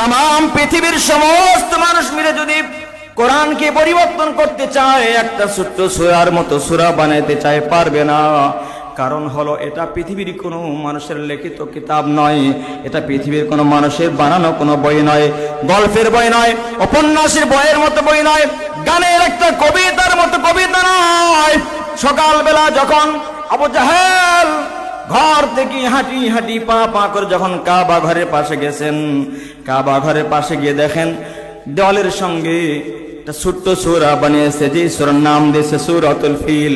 तमाम पृथिवीर समस्त मानुष मिले यदि कुरान के परिवर्तन करते चाय একটা ছোট্ট সূরার মতো সূরা বানাইতে চায় পারবে না। কারণ হলো এটা পৃথিবীর কোনো মানুষের লিখিত কিতাব নয়, এটা পৃথিবীর কোনো মানুষের বানানো কোনো বই নয়, গল্পের বই নয়, উপন্যাসের বইয়ের মতো বই নয়, গানের একটা কবিতার মতো কবিতা নয়। সকালবেলা যখন আবু জাহেল ঘর থেকে হাঁটি হাঁটি পা পা করে যখন কাবা ঘরের পাশে গেছেন, কাবা ঘরের পাশে গিয়ে দেখেন দেওয়ালের সঙ্গে একটা ছোট্ট সূরা বানিয়েছে, যে সূরার নাম দিয়েছে সূরাতুল ফিল।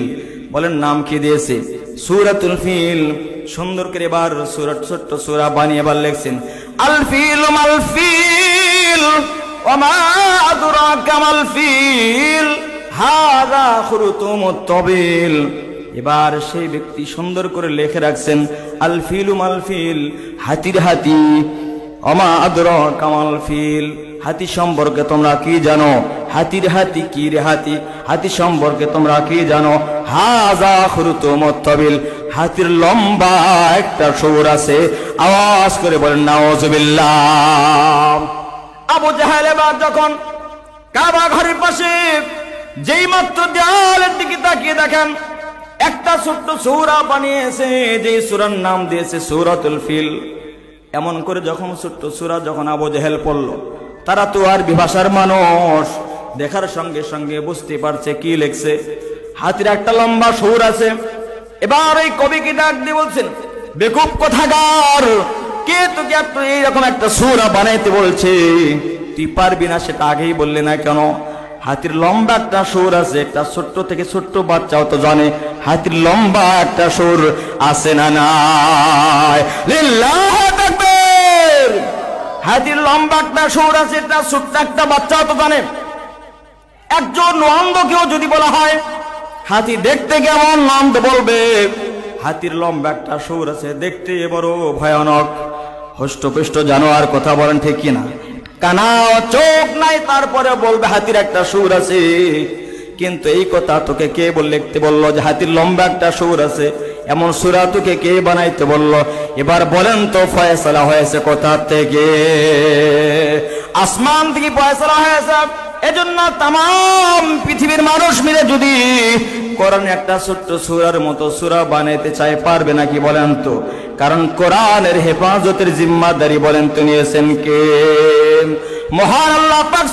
বলেন নাম কি দিয়েছে? সূরাতুল ফিল। সুন্দর করে এবার সূরা ছোট্ট সূরা বানিয়ে এবার লিখছেন আল ফিল মাল ফিল ওয়া মা আদরাকা মাল ফিল হাযা খুরতুমুত তাবিল। এবার সেই ব্যক্তি সুন্দর করে লিখে রাখছেন আল ফিলু মাল ফিল, হাতির হাতি, ওমা আদরাকা মাল ফিল, হাতি সম্পর্কে তোমরা কি জানো? হাতির হাতি কি রে হাতি, হাতি সম্পর্কে তোমরা কি জানো? হাযা খুরতুমুত তাবিল, হাতির লম্বা একটা সুর আছে। আওয়াজ করে বলেন নাউযুবিল্লাহ। আবু জাহেল এবার যখন কাবা ঘরের পাশে যেই মাত্র দেয়ালের দিকে তাকিয়ে দেখেন একটা ছোট্ট সূরা বানিয়েছে, যে সূরার নাম দিয়েছে সূরাতুল ফিল। এমন করে যখন ছোট্ট সূরা যখন আবু জাহেল পড়ল, তারা তো আরবি ভাষার মানুষ, দেখার সঙ্গে সঙ্গে বুঝতে পারছে কি লিখছে। হাতির একটা লম্বা সুর আছে। এবার এই কবিকে ডাক দিয়ে বলছেন বেকুব কোথাকার, কে তোকে এইরকম একটা সূরা বানাইতে বলছে? তুই পারবি না সেটা আগেই বললে না কেন? হাতির লম্বা একটা সুর আছে, একটা ছোট্ট থেকে ছোট্ট বাচ্চাও তো জানে হাতির লম্বা একটা সুর আছে না নাই? লিল্লাহ তাকবীর। হাতির লম্বা একটা সুর আছে, এটা ছোট্ট একটা বাচ্চাও তো জানে। একজন অন্ধকেও যদি বলা হয় হাতি দেখতে কেমন, নাম তো বলবে হাতির লম্বা একটা সুর আছে, দেখতে বড় ভয়ানক, হষ্টপুষ্ট জানোয়ার। কথা বলেন ঠিক কিনা? কানা চোখ নাই, তারপরে বলবে হাতির একটা সুর আছে। কিন্তু এই কথা তোকে কে লিখতে বললো যে হাতির লম্বা একটা সুর আছে? এমন সূরা তোকে কে বানাইতে বললো? এবার বলেন তো ফয়সালা হয়েছে কোথা থেকে? আসমান থেকে ফয়সালা হয়েছে। এজন্য तमाम পৃথিবীর মানুষ মিলে যদি কোরআন একটা ছোট্ট সূরার মতো সূরা বানাইতে চায় পারবে নাকি বলেন তো? কারণ কোরআনের হেফাজতের জিম্মাদারি বলেন তো নিয়েছেন কে? মহান আল্লাহ পাক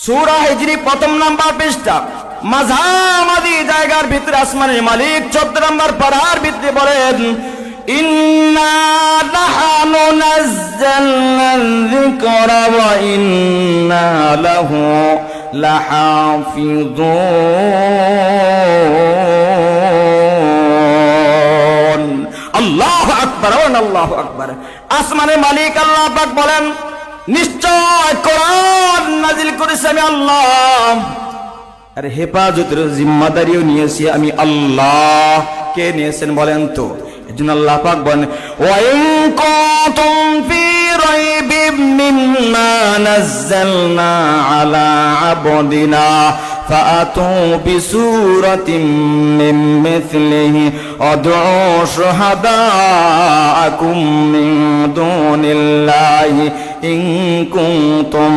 সূরা হিজরি প্রথম নাম্বার পৃষ্ঠা মাঝামাঝি জায়গার ভিতরে আসমানের মালিক 14 নম্বর পারার ভিতরে বলেন ইন্না নাহনু নাযালনা যিকরা ওয়া ইন্না লাহু লাহাফিজুন। আল্লাহু আকবার, আল্লাহু আকবার। আসমানের মালিক আল্লাহ পাক বলেন নিশ্চয় কোরআন নাজিল করেছি আমি আল্লাহ, আর হেফাজতের জিম্মাদারিও নিয়েছি আমি আল্লাহ। কে নিয়েছেন বলেন তো? এজন্য আল্লাহ পাক বলেন ওয়া ইন কুনতুম ফি রাইবিম মিম্মা নাযালনা আলা আবদিনা ফাআতু বিসূরাতিন মিন মিথলিহি আদউ শুহাদাআকুম মিন দুনিল্লাহি ইন কুনতুম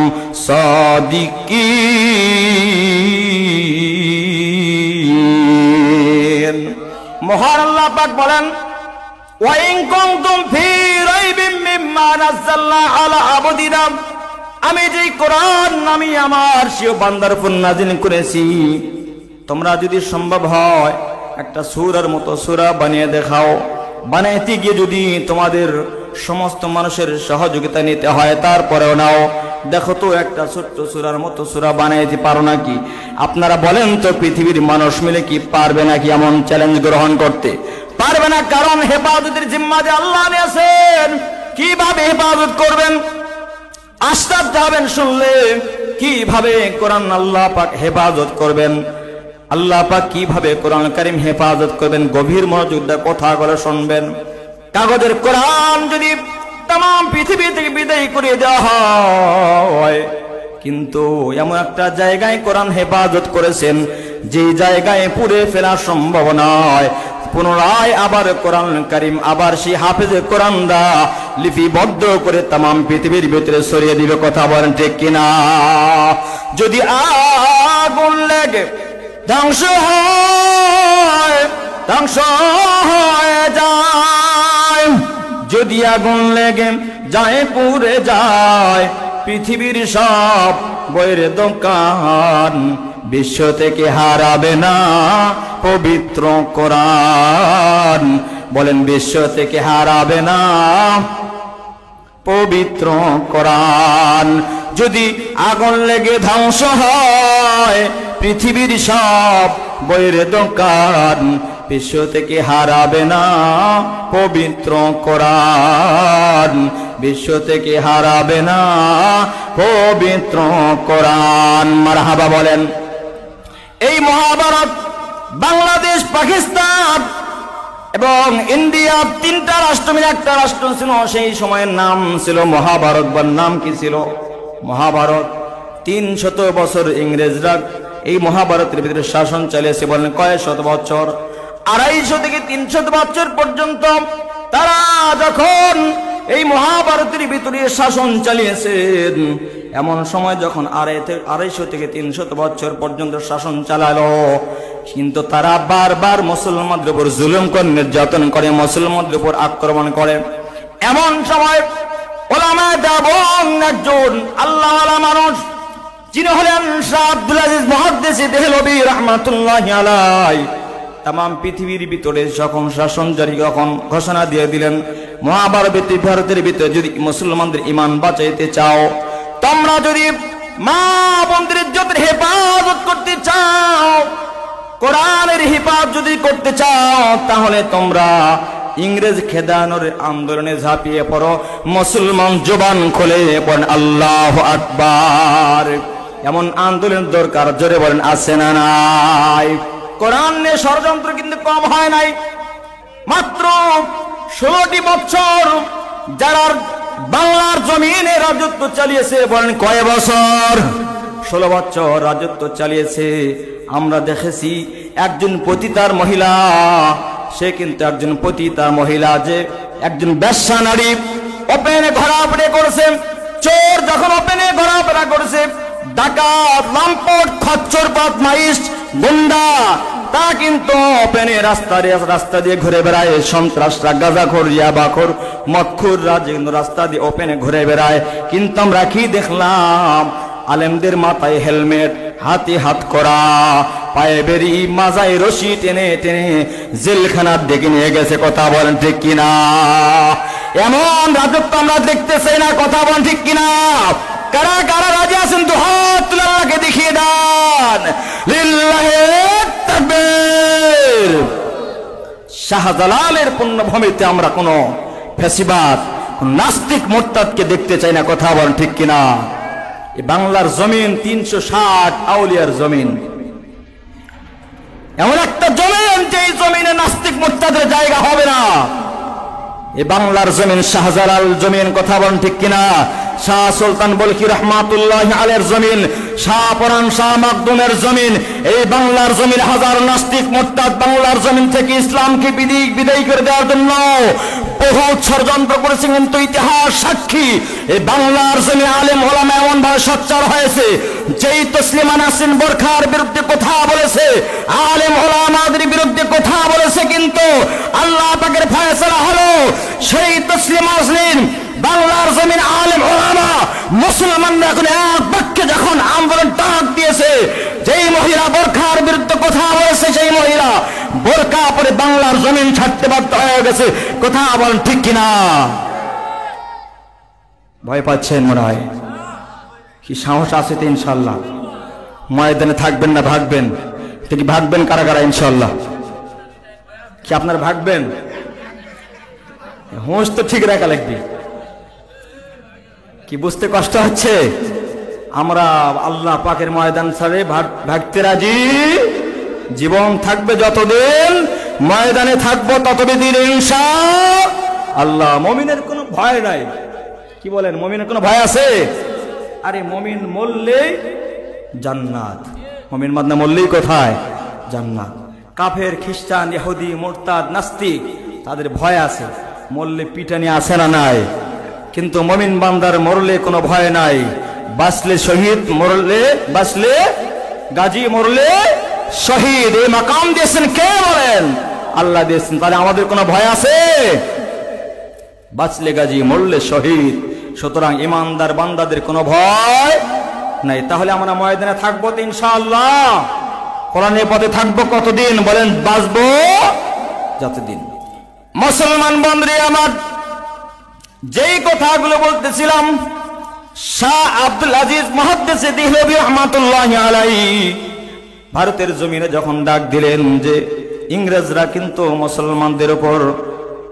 সাদিকিন। মহান আল্লাহ পাক বলেন ওয়া ইন কুনতুম ফি রাইবিম মিম্মা নাযালনা আলা আবদিনা, আমি যে কোরআন আমি আমার সেই বান্দার উপর নাযিল করেছি, তোমরা যদি সম্ভব হয় একটা সূরার মতো সূরা বানিয়ে দেখাও। বানাইতে গিয়ে যদি তোমাদের সমস্ত মানুষের সহযোগিতা নিতে হয় তারপরেও নাও। দেখো তো একটা ছোট্ট সূরার মতো সূরা বানাইতে পারো নাকি? আপনারা বলেন তো পৃথিবীর মানুষ মিলে কি পারবে নাকি এমন চ্যালেঞ্জ গ্রহণ করতে? পারবে না। কারণ হেফাজতের জিম্মাদারি আল্লাহ নিয়েছেন। কিভাবে হেফাজত করবেন? আশ্চর্য হবেন শুনলে কিভাবে কোরআন আল্লাহ পাক হেফাজত করবেন। আল্লাহ পাক কিভাবে কোরআন কারীম হেফাজত করবেন, গভীর মনোযোগ দিয়ে কথাগুলো শুনবেন। কাগজের কোরআন যদি तमाम পৃথিবী থেকে বিদায় করে দেওয়া হয়, কিন্তু এমন একটা জায়গায় কোরআন হেফাজত করেছেন যে জায়গায় পুড়ে ফেলা সম্ভব নয়। পুনরায় আবার কোরআন কারীম আবার সেই হাফেজে কোরআনরা লিপিবদ্ধ করে তামাম পৃথিবীর ভিতরে ছড়িয়ে দিবে। কথা বলেন ঠিক কিনা? যদি আগুন লেগে ধ্বংস হয়ে যায়, যদি আগুন লেগে যায় পুড়ে যায় পৃথিবীর সব বইয়ের দোকান, বিশ্ব থেকে হারাবে না পবিত্র কোরআন। বলেন বিশ্ব থেকে হারাবে না পবিত্র কোরআন। যদি আগুন লেগে ধ্বংস হয় পৃথিবীর সব বইয়ের দোকান, বিশ্ব থেকে হারাবে না পবিত্র কোরআন। বিশ্ব থেকে হারাবে না পবিত্র কোরআন। মারহাবা বলেন। এই মহাভারত বাংলাদেশ, পাকিস্তান এবং ইন্ডিয়া তিনটা রাষ্ট্র মিলে একটা রাষ্ট্র ছিল। সেই সময়ের নাম ছিল মহাভারত। বা নাম কি ছিল? মহাভারত। 300 বছর ইংরেজরা এই মহাভারতের ভিতরে শাসন চালিয়েছে। বলেন কয় শত বছর? 250 থেকে 300 বছর পর্যন্ত তারা যখন এই মহাভারতের ভিতরে শাসন চালিয়েছেন, এমন সময় যখন 250 থেকে 300 বছর পর্যন্ত শাসন চালালো, কিন্তু তারা বারবার মুসলমানদের উপর জুলুম করে, নির্যাতন করে, মুসলমানদের উপর আক্রমণ করে। এমন সময় ওলামা দেওবন্দ একজন আল্লাহওয়ালা মানুষ, যিনি হলেন শাহ আব্দুল আজিজ মুহাদ্দিস দেহলভী রাহমাতুল্লাহি আলাইহি, তামাম পৃথিবীর ভিতরে যখন শাসন জারি যখন ঘোষণা দিয়ে দিলেন, মহাভারতের ভিতরে যদি মুসলমানদের ঈমান বাঁচাইতে চাও, তোমরা যদি মা বোনদের ইজ্জতের হেফাজত করতে চাও, কোরআনের হিফাজত যদি করতে চাও, তাহলে তোমরা ইংরেজ খেদানোর আন্দোলনে ঝাঁপিয়ে পড়ো। মুসলমান জবান খুলে পড়েন আল্লাহু আকবার। এমন আন্দোলন দরকার, জোরে বলেন আছে না নাই? কোরআনের ষড়যন্ত্র কিন্তু কম হয় নাই। মাত্র 16টি বছর যারা বাংলার জমিনে রাজত্ব চালিয়েছে, বলেন কয় বছর? 16 বছর রাজত্ব চালিয়েছে। আমরা দেখেছি একজন পতিতার মহিলা, সে কিন্তু একজন পতিতার মহিলা, যে একজন বেশ্যা নারী ওপেনে ঘোরাফেরা করেছে। চোর যখন ওপেনে ঘোরাফেরা করেছে, ডাকাত, লম্পট, খচ্চর, বদমাইশ, গুন্ডা, তা কিন্তু ওপেনে রাস্তা দিয়ে ঘুরে বেড়ায়। সন্ত্রাসরা, গাঁজাখোর, ইয়াবাখোর, মদখোররা যেগুলো রাস্তা দিয়ে ওপেনে ঘুরে বেড়ায়। কিন্তু আমরা কি দেখলাম? আলেমদের মাথায় হেলমেট, হাতে হাত করা, পায়ে বেরি, মাজায় রশি টেনে টেনে জেলখানার দিকে নিয়ে গেছে। কথা বলেন ঠিক কিনা? এমন রাজত্ব আমরা দেখতে চাই না। কথা বলেন ঠিক কিনা? কারা কারা রাজি আছেন? তো হাত তুলে আল্লাহকে দেখিয়ে দেন। লিল্লাহি তাকবীর। শাহজালালের পুণ্যভূমিতে আমরা কোন ফ্যাসিবাদ, কোন নাস্তিক, মোরতাদকে দেখতে চাই না। কথা বলেন ঠিক কিনা? এই বাংলার জমিন 360 আউলিয়ার জমিন, এমন একটা জমিন যে জমিনে নাস্তিক মোরতাদের জায়গা হবে না। এই বাংলার জমিন শাহজালাল জমিন। কথা বলেন ঠিক কিনা? শাহ সুলতান বলখি রহমাতুল্লাহি আলাইহির জমিন, শাহ পরান শাহ মাকদুমের জমিন। এই বাংলার জমিন হাজার নাস্তিক মোরতাদ বাংলার জমিন থেকে ইসলামকে বিদায়ী করে দেওয়ার জন্য বহুত ষড়যন্ত্র করেছে। কিন্তু ইতিহাস সাক্ষী, এই বাংলার জমিন আলেম ওলামা এমন ভাবে সোচ্চার হয়েছে, যেই তসলিমা নাসরিন বোরখার বিরুদ্ধে কথা বলেছে, আলেম ওলামাদের বিরুদ্ধে কথা বলেছে, কিন্তু আল্লাহ পাকের ফয়সালা হলো সেই তসলিমা নাসরিন বাংলার জমিন আলেম ওলামা মুসলমানরা এখন এক বাক্যে যখন আন্দোলন ডাক দিয়েছে, যেই মহিলা বোরখার বিরুদ্ধে কথা বলেছে, সেই মহিলা বোরকা পরে বাংলার জমিন ছাড়তে বাধ্য হয়ে গেছে। কথা বলেন ঠিক কিনা? ভয় পাচ্ছেন মনে হয়? কি সাহস আছে তো? ইনশাল্লাহ ময়দানে থাকবেন না ভাগবেন? কি ভাগবেন কারা কারা? ইনশাল্লাহ কি আপনারা ভাগবেন? হোঁশ তো ঠিক রাখা লাগবে। কি বুঝতে কষ্ট হচ্ছে? আমরা আল্লাহ পাকের ময়দান ছাড়ে ভাগতে রাজি। জীবন থাকবে যতদিন, ময়দানে থাকবো ততদিন ইনশাআল্লাহ। মুমিনের কোনো ভয় নাই। কি বলেন? মুমিনের কোনো ভয় আছে? আরে মুমিন মরলেই জান্নাত। মুমিন মাদনা মরলেই কোথায়? জান্নাত। কাফের, খ্রিস্টান, ইহুদি, মুরতাদ, নাস্তিক তাদের ভয় আছে, মরলে পিটানি আছে না নাই? কিন্তু মুমিন বান্দার মরলে কোনো ভয় নাই। বাঁচলে শহীদ, মরলে বাঁচলে গাজী, মরলে শহীদ। এই মাকাম দিয়েছেন কে বলেন? আল্লাহ দিয়েছেন। তাহলে আমাদের কোনো ভয় আছে? বাঁচলে গাজী, মরলে শহীদ। সুতরাং ইমানদার বান্দাদের কোনো ভয় নাই। তাহলে আমরা ময়দানে থাকবো তো ইনশাআল্লাহ? কোরআনের পথে থাকবো কতদিন বলেন? বাঁচবো যতদিন। মুসলমান বন্ধুরা আমার, যেই কথাগুলো বলতেছিলাম, শাহ আব্দুল আজিজ মুহাদ্দিসে দেহলভী রাহমাতুল্লাহি আলাইহি ভারতের জমিনে যখন ডাক দিলেন যে ইংরেজরা কিন্তু মুসলমানদের উপর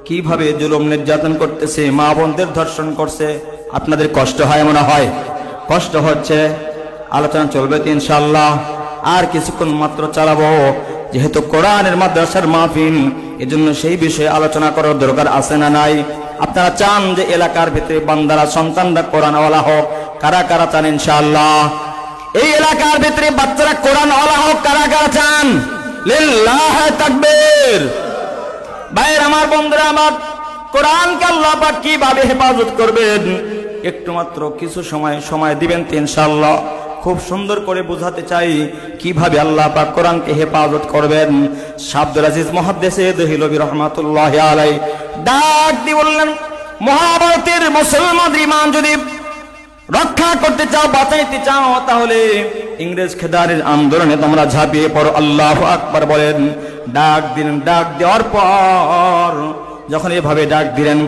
কিভাবে জুলুম নির্যাতন করতেছে, মা বোনদের ধর্ষণ করছে, আপনাদের কষ্ট হয় মনে হয়? কষ্ট হচ্ছে। আলোচনা চলবে তো ইনশাআল্লাহ। আর কিছুক্ষণ মাত্র চালাবো, যেহেতু কোরআনের মাদ্রাসার মাহফিল, এজন্য সেই বিষয়ে আলোচনা করার দরকার আছে না নাই? আপনারা চান যে এলাকার ভিতরে বান্দারা, সন্তানরা কোরআনওয়ালা হোক? কারা কারা চান ইনশাআল্লাহ? এই এলাকার ভিতরে বাচ্চারা কোরআনওয়ালা হোক? কারা কারা চান? লিল্লাহ তাকবীর। ভাইয়ের আমার, বন্ধুরা আমার, কোরআনকে আল্লাহ পাক কিভাবে হেফাজত করবেন একটু মাত্র কিছু সময় দিবেন তো ইনশাআল্লাহ। খুব সুন্দর করে বোঝাতে চাই কিভাবে আল্লাহ পাক কোরআনকে হেফাজত করবেন। শাহ আব্দুল আজিজ মুহাদ্দিসে দেহলভী রাহমাতুল্লাহি আলাইহি ডাক দিয়ে বললেন, মহাভারতের মুসলমানদের ঈমান যদি রক্ষা করতে চাও, বাঁচাইতে চাও, তাহলে ইংরেজ খেদারের আন্দোলনে তোমরা ঝাঁপিয়ে পড়ো। আল্লাহু আকবার বলেন। ডাক দিলেন। ডাক দেওয়ার পর যখন এভাবে ডাক দিলেন,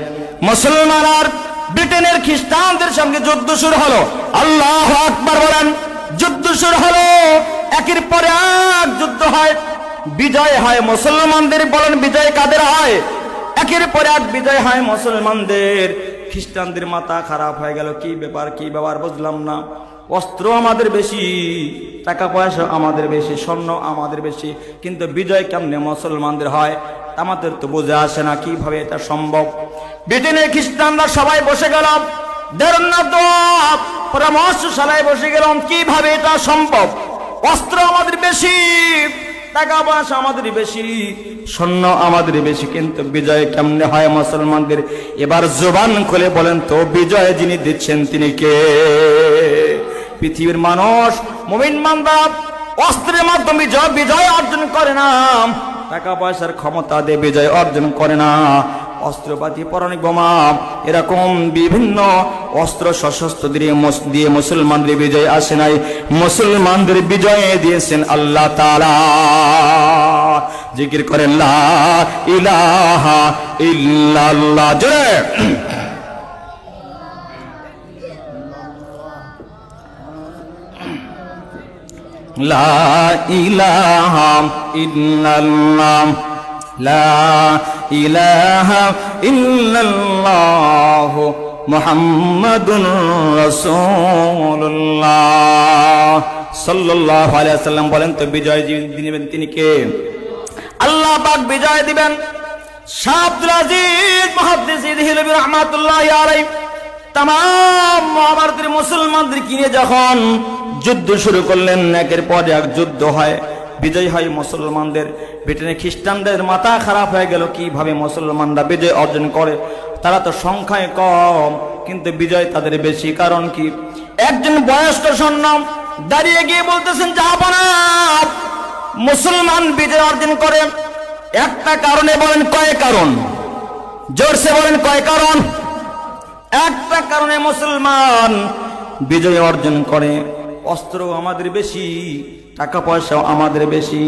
মুসলমান আর ব্রিটেনের খ্রিস্টানদের সঙ্গে যুদ্ধ শুরু হলো। আল্লাহু আকবার বলেন। যুদ্ধ শুরু হলো, একের পর এক যুদ্ধ হয়, বিজয় হয় মুসলমানদের। বলেন বিজয় কাদের হয়? একের পর এক বিজয় হয় মুসলমানদের। খ্রিস্টানদের মাথা খারাপ হয়ে গেল, কি ব্যাপার, কি ব্যাপার বুঝলাম না। অস্ত্র আমাদের বেশি, টাকা পয়সা আমাদের বেশি, স্বর্ণ আমাদের বেশি, কিন্তু বিজয় কেমনে মুসলমানদের হয় আমাদের তো বুঝে আসে না, কিভাবে এটা সম্ভব। ব্রিটেনের খ্রিস্টানরা সবাই বসে গেল, পরামর্শশালায় বসে গেলাম, কিভাবে এটা সম্ভব? অস্ত্র আমাদের বেশি, টাকা পয়সা আমাদের বেশি, স্বর্ণ আমাদের বেশি, কিন্তু বিজয় কেমনে হয় মুসলমানদের? এবার জবান খুলে বলেন তো, বিজয় যিনি দিচ্ছেন তিনি কে? পৃথিবীর মানুষ, মুমিন বান্দা অস্ত্রের মাধ্যমে বিজয় অর্জন করে না, টাকা পয়সার ক্ষমতা দিয়ে বিজয় অর্জন করে না, অস্ত্রপাতি, পরমাণু বোমা, এরকম বিভিন্ন অস্ত্র সশস্ত্র দিয়ে মুসলমানদের বিজয় আসে নাই। মুসলমানদের বিজয় দিয়েছেন আল্লাহ তাআলা। জিকির করেন লা ইলাহা ইল্লাল্লাহ। জোরে লা ইলাহা ইল্লাল্লাহ, লা ইলাহা ইল্লাল্লাহ মুহাম্মাদুর রাসূলুল্লাহ সাল্লাল্লাহু আলাইহি ওয়াসাল্লাম। বলেন তো বিজয় দিবেন তিনি কে? আল্লাহ পাক বিজয় দিবেন। শাহ আব্দুল আজিজ মুহাদ্দিসে দেহলভী রাহমাতুল্লাহি আলাইহি तमाम মহাভারতের মুসলমানদের কিনে যখন যুদ্ধ শুরু করলেন, একের পর এক যুদ্ধ হয়, বিজয় হয় মুসলমানদের। ব্রিটেনের খ্রিস্টানদের মাথা খারাপ হয়ে গেল, কিভাবে মুসলমানরা বিজয় অর্জন করে? তারা তো সংখ্যায় কম, কিন্তু বিজয় তাদের বেশি। কারণ কি? একজন বয়স্ক সৈন্য দাঁড়িয়ে গিয়ে বলতেছেন, জাহাপনা মুসলমান বিজয় অর্জন করে একটা কারণে। বলেন কয় কারণ? জোরসে বলেন কয় কারণ? একটা কারণে মুসলমান বিজয় অর্জন করে। অস্ত্র আমাদের বেশি, টাকা পয়সা আমাদের বেশি,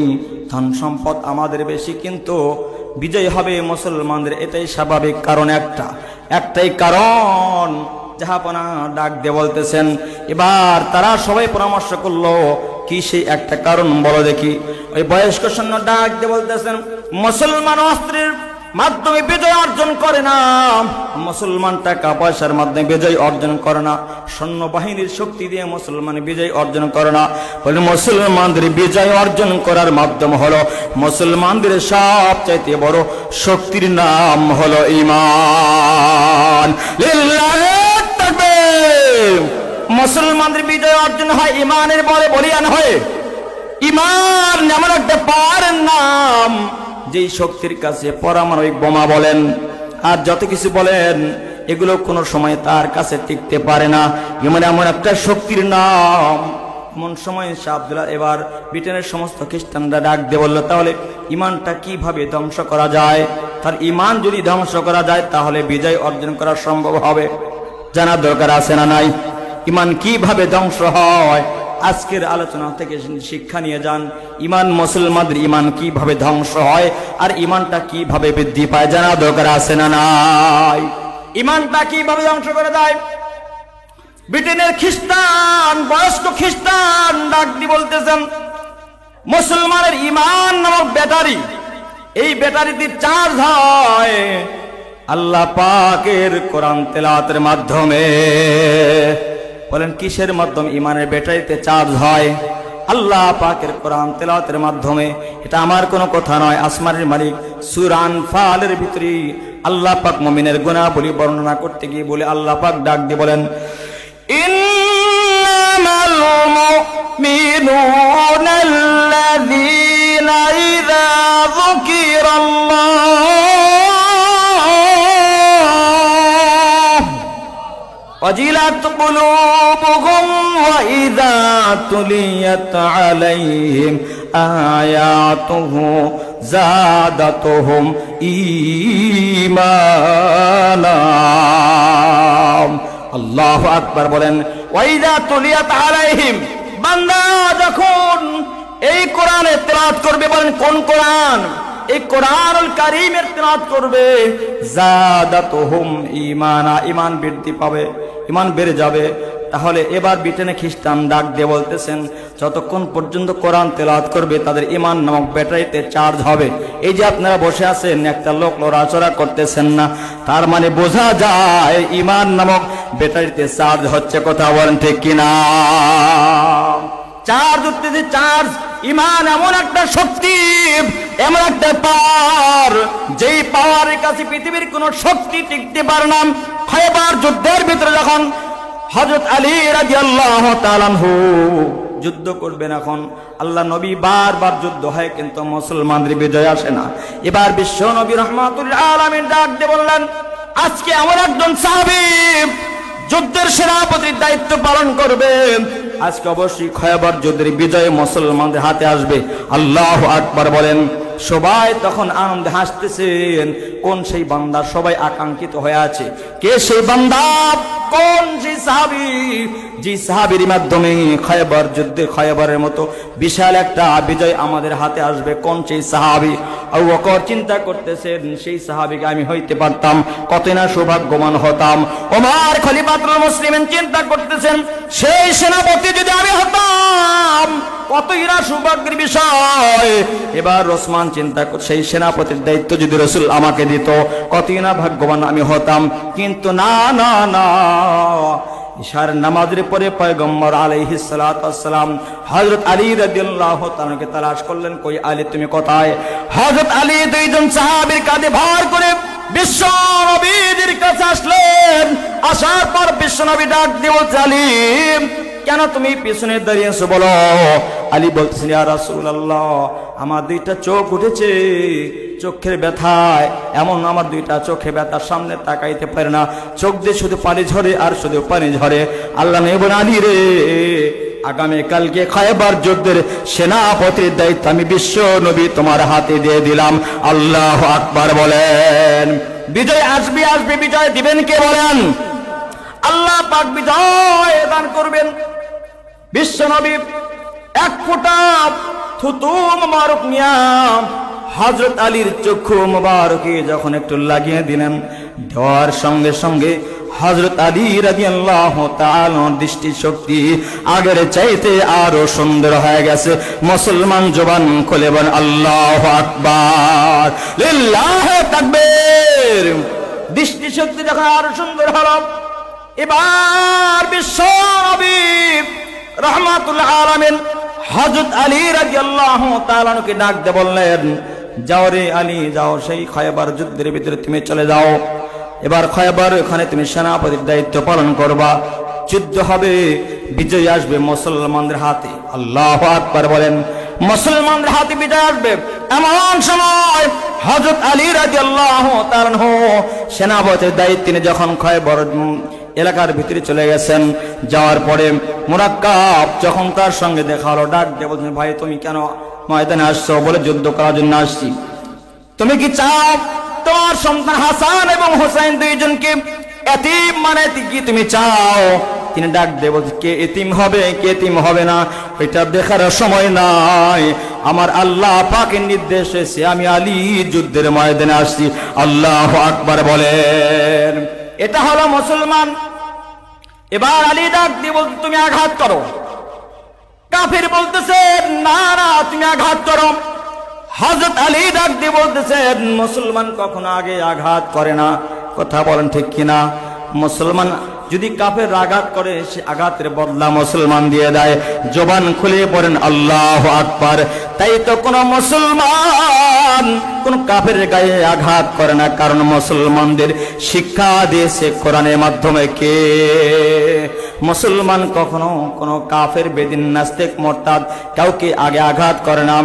ধন সম্পদ আমাদের বেশি, কিন্তু বিজয় হবে মুসলমানদের। এটাই স্বাভাবিক কারণ। একটাই কারণ। জাহাপনা ডাক দিয়ে বলতেছেন। এবার তারা সবাই পরামর্শ করলো, কি সেই একটা কারণ বলো দেখি। ওই বয়স্ক সৈন্য ডাক দিয়ে বলতেছেন, মুসলমান অস্ত্রের মাধ্যমে বিজয় অর্জন করে না, মুসলমান টাকা পয়সার মাধ্যমে বিজয় অর্জন করে না, সৈন্যবাহিনীর শক্তি দিয়ে মুসলমান বিজয় অর্জন করে না। বলে মুসলমানদের বিজয় অর্জন করার মাধ্যম হলো, মুসলমানদের সবচাইতে বড় শক্তির নাম হলো ঈমান। লিল্লাহি তাকবীর। মুসলমানদের বিজয় অর্জন হয় ঈমানের বলে বলিয়ান হয়ে। ইমান এমন একটা পাওয়ারের নাম যেই শক্তির কাছে পারমাণবিক বোমা বলেন আর যত কিছু বলেন এগুলো কোনো সময় তার কাছে টিকতে পারে না। ইমান এমন একটা শক্তির নাম। এমন সময় শাহ আব্দুল্লাহ এবার ব্রিটেনের সমস্ত খ্রিস্টানরা ডাক দিয়ে বলল, তাহলে ইমানটা কিভাবে ধ্বংস করা যায়? তার ইমান যদি ধ্বংস করা যায় তাহলে বিজয় অর্জন করা সম্ভব হবে। জানার দরকার আছে না নাই? ইমান কিভাবে ধ্বংস হয়? আজকের আলোচনা থেকে শিক্ষা নিয়ে যান, ইমান মুসলমানদের ইমান কিভাবে ধ্বংস হয় আর ইমানটা কিভাবে বৃদ্ধি পায়। জানা দরকার আছে না নাই? ইমানটা কিভাবে ধ্বংস করে দেয়? ব্রিটেনের খ্রিস্টান, বয়স্ক খ্রিস্টান ডাক দিয়ে বলতেছেন, মুসলমানের ইমান নামক ব্যাটারি, এই ব্যাটারিতে চার্জ হয় আল্লাহ পাকের কোরআন তেলাওয়াতের মাধ্যমে। বলেন কিসের মাধ্যমে ইমানের ব্যাটারিতে চার্জ হয়? আল্লাহ পাকের কোরআন তেলাওয়াতের মাধ্যমে। এটা আমার কোনো কথা নয়, আসমানের মালিক সূরা আনফালের ভিতরে আল্লাহ পাক মুমিনের গুনাহবলী বর্ণনা করতে গিয়ে বলে আল্লাহ পাক ডাক দিয়ে বলেন, ইন্নামাল মুমিনুনা আল্লাযীনা ইযা যুকিরাল্লাহু ওয়াজিলাত কুলুবুহুম ওয়া ইযা তুলিয়াত আলাইহিম আয়াতুহু যাদাতুহুম ঈমানা। আল্লাহু আকবার বলেন। ওয়া ইযা তুলিয়াত আলাইহিম, বান্দা যখন এই কোরআনের তেলাওয়াত করবে, বলেন কোন কোরআন? এই কোরআনুল কারীমের তেলাওয়াত করবে, যাদাতুহুম ঈমানা, ঈমান বৃদ্ধি পাবে, ঈমান বেড়ে যাবে। তাহলে এবার ব্রিটেনে খ্রিস্টান ডাক দিয়ে বলতেছেন, যতক্ষণ পর্যন্ত কোরআন তেলাওয়াত করবে তাদের ঈমান নামক ব্যাটারিতে চার্জ হবে। এই যে আপনারা বসে আছেন, একটা লোক লড়াচড়া করতেছেন না, তার মানে বোঝা যায় ঈমান নামক ব্যাটারিতে চার্জ হচ্ছে। কথা বলেন ঠিক কিনা? চার্জ উঠতেছে, চার্জ। ঈমান এমন একটা শক্তি, এমন একটা পাওয়ার, যেই পাওয়ারের কাছে পৃথিবীর কোন শক্তি টিকতে পারে না। খায়বার যুদ্ধের ভিতরে যখন হযরত আলী রাদিয়াল্লাহু তাআলা আনহু যুদ্ধ করবেন, এখন আল্লাহ নবী বারবার যুদ্ধ হয় কিন্তু মুসলমানদের বিজয় আসে না। এবার বিশ্ব নবী রাহমাতুল আলামিন ডাক দিয়ে বললেন, আজকে আমার একজন সাহাবী যুদ্ধের সেনাপতির দায়িত্ব পালন করবে, আজকে অবশ্যই খায়বার যুদ্ধের বিজয় মুসলমানদের হাতে আসবে। আল্লাহু আকবার বলেন। সবাই তখন আনন্দে হাসতেছেন। কোন সেই বান্দা? সবাই আকাঙ্ক্ষিত হয়ে আছে, কে সেই বান্দা, কোন সেই সাহাবী, যে সাহাবীর মাধ্যমে খায়বার যুদ্ধে, খায়বারের মতো বিশাল একটা বিজয় আমাদের হাতে আসবে। কোন সেই সাহাবী? আবু বকর চিন্তা করতেছেন, সেই সাহাবীকে আমি হইতে পারতাম, কতই না সৌভাগ্যবান হতাম। ওমর খলিফাতুল মুসলিমিন চিন্তা করতেছেন, সেই সেনাপতি যদি আমি হতাম, কতই না সৌভাগ্যের বিষয়। এবার ওসমান চিন্তা করছে, সেই সেনাপতির দায়িত্ব যদি রাসূল আমাকে দিত, কতই না ভাগ্যবান আমি হতাম। কিন্তু না না না, ইশার নামাজের পরে পয়গম্বর আলাইহিস সালাতু ওয়াস সালাম হযরত আলী রাদিয়াল্লাহু তাআলাকে তালাশ করলেন, কই আলী তুমি কোথায়? হযরত আলী দুইজন সাহাবীর কাঁধে ভার করে বিশ্ব নবীর কাছে আসলেন। আসার পর বিশ্ব নবী ডাক দিয়ে বলছে, আলী কেন তুমি পিছনে দাঁড়িয়েছো বলো? আলী বলতেছেন, ইয়া রাসূলুল্লাহ, আমার দুইটা চোখ উঠেছে, চোখের ব্যথায় এমন আমার দুইটা চোখে ব্যথা, সামনে তাকাইতে পারে না, চোখ দিয়ে শুধু পানি ঝরে আর শুধু পানি ঝরে। আল্লাহ নবী বলেন, আলী রে, আগামী কালকে খায়বার যুদ্ধের সেনাপতির দায়িত্ব আমি বিশ্ব নবী তোমার হাতে দিয়ে দিলাম। আল্লাহু আকবার বলেন। বিজয় আসবে, আসবে, বিজয় দিবেন কে বলেন? আল্লাহ পাক বিজয় দান করবেন। বিশ্ব নবী এক ফোঁটা থুতু মোবারক নিয়া হযরত আলীর চক্ষু মোবারকে যখন একটু লাগিয়ে দিলেন, দেওয়ার সঙ্গে সঙ্গে হযরত আলী রাদিয়াল্লাহু তাআলা দৃষ্টি শক্তি আগের চাইতে আরো সুন্দর হয়ে গেছে। মুসলমান জবান খুলে বলেন আল্লাহু আকবার, লিল্লাহি তাকবীর। দৃষ্টি শক্তি যখন আরো সুন্দর হলো, এবার বিশ্ব নবী রাহমাতুল আলামিন হযরত আলী রাদিয়াল্লাহু তাআলা কে ডাক দিয়ে বললেন, যাও রে আলী, যাও, সেই খায়বার যুদ্ধের ভিতরে তুমি চলে যাও। এবার খায়বার ওখানে তুমি সেনাপতির দায়িত্ব পালন করবা। যুদ্ধ হবে, বিজয় আসবে মুসলমানদের হাতে। আল্লাহু আকবার বলেন। মুসলমানদের হাতে বিজয় আসবে। এমন সময় হযরত আলী রাদিয়াল্লাহু তাআলা আনহু সেনাপতির দায়িত্ব তিনি যখন খয়বর এলাকার ভিতরে চলে গেছেন, যাওয়ার পরে মুরাক্কাব যখন তার সঙ্গে দেখা হলো, ডাক দিয়ে বলছেন, ভাই তুমি কেন ময়দানে আসছো? বলে, যুদ্ধ করার জন্য আসছি। তুমি কি চাও তোমার সন্তান হাসান এবং হুসাইন দুইজনকে এতিম মানে কি তুমি চাও? তিনি ডাক দিয়ে বলছে, কে এতিম হবে কে এতিম হবে না এটা দেখার সময় নাই, আমার আল্লাহ পাকের নির্দেশ এসে আমি আলী যুদ্ধের ময়দানে আসছি। আল্লাহু আকবার বলেন। এটা হলো মুসলমান। এবার আলী ডাক দিয়ে বলতে, তুমি আঘাত করো। কাফির বলতেছে, না না তুমি আঘাত করো। হযরত আলী ডাক দিয়ে বলতেছেন, মুসলমান কখনো আগে আঘাত করে না। কথা বলেন ঠিক কিনা? মুসলমান যদি কাফের আঘাত করে, সে আঘাতের বদলা মুসলমান দিয়ে দেয়। জবান খুলে পড়েন আল্লাহু আকবার। তাই তো কোন মুসলমান কোন কাফের গায়ে আঘাত করে না, কারণ মুসলমানদের শিক্ষা দিয়েছে কোরআনের মাধ্যমে কে? মুসলমান কখনো কোন কাফের, বেদিন, নাস্তিক, মুরতাদ কাউকে আগে আঘাত করে না।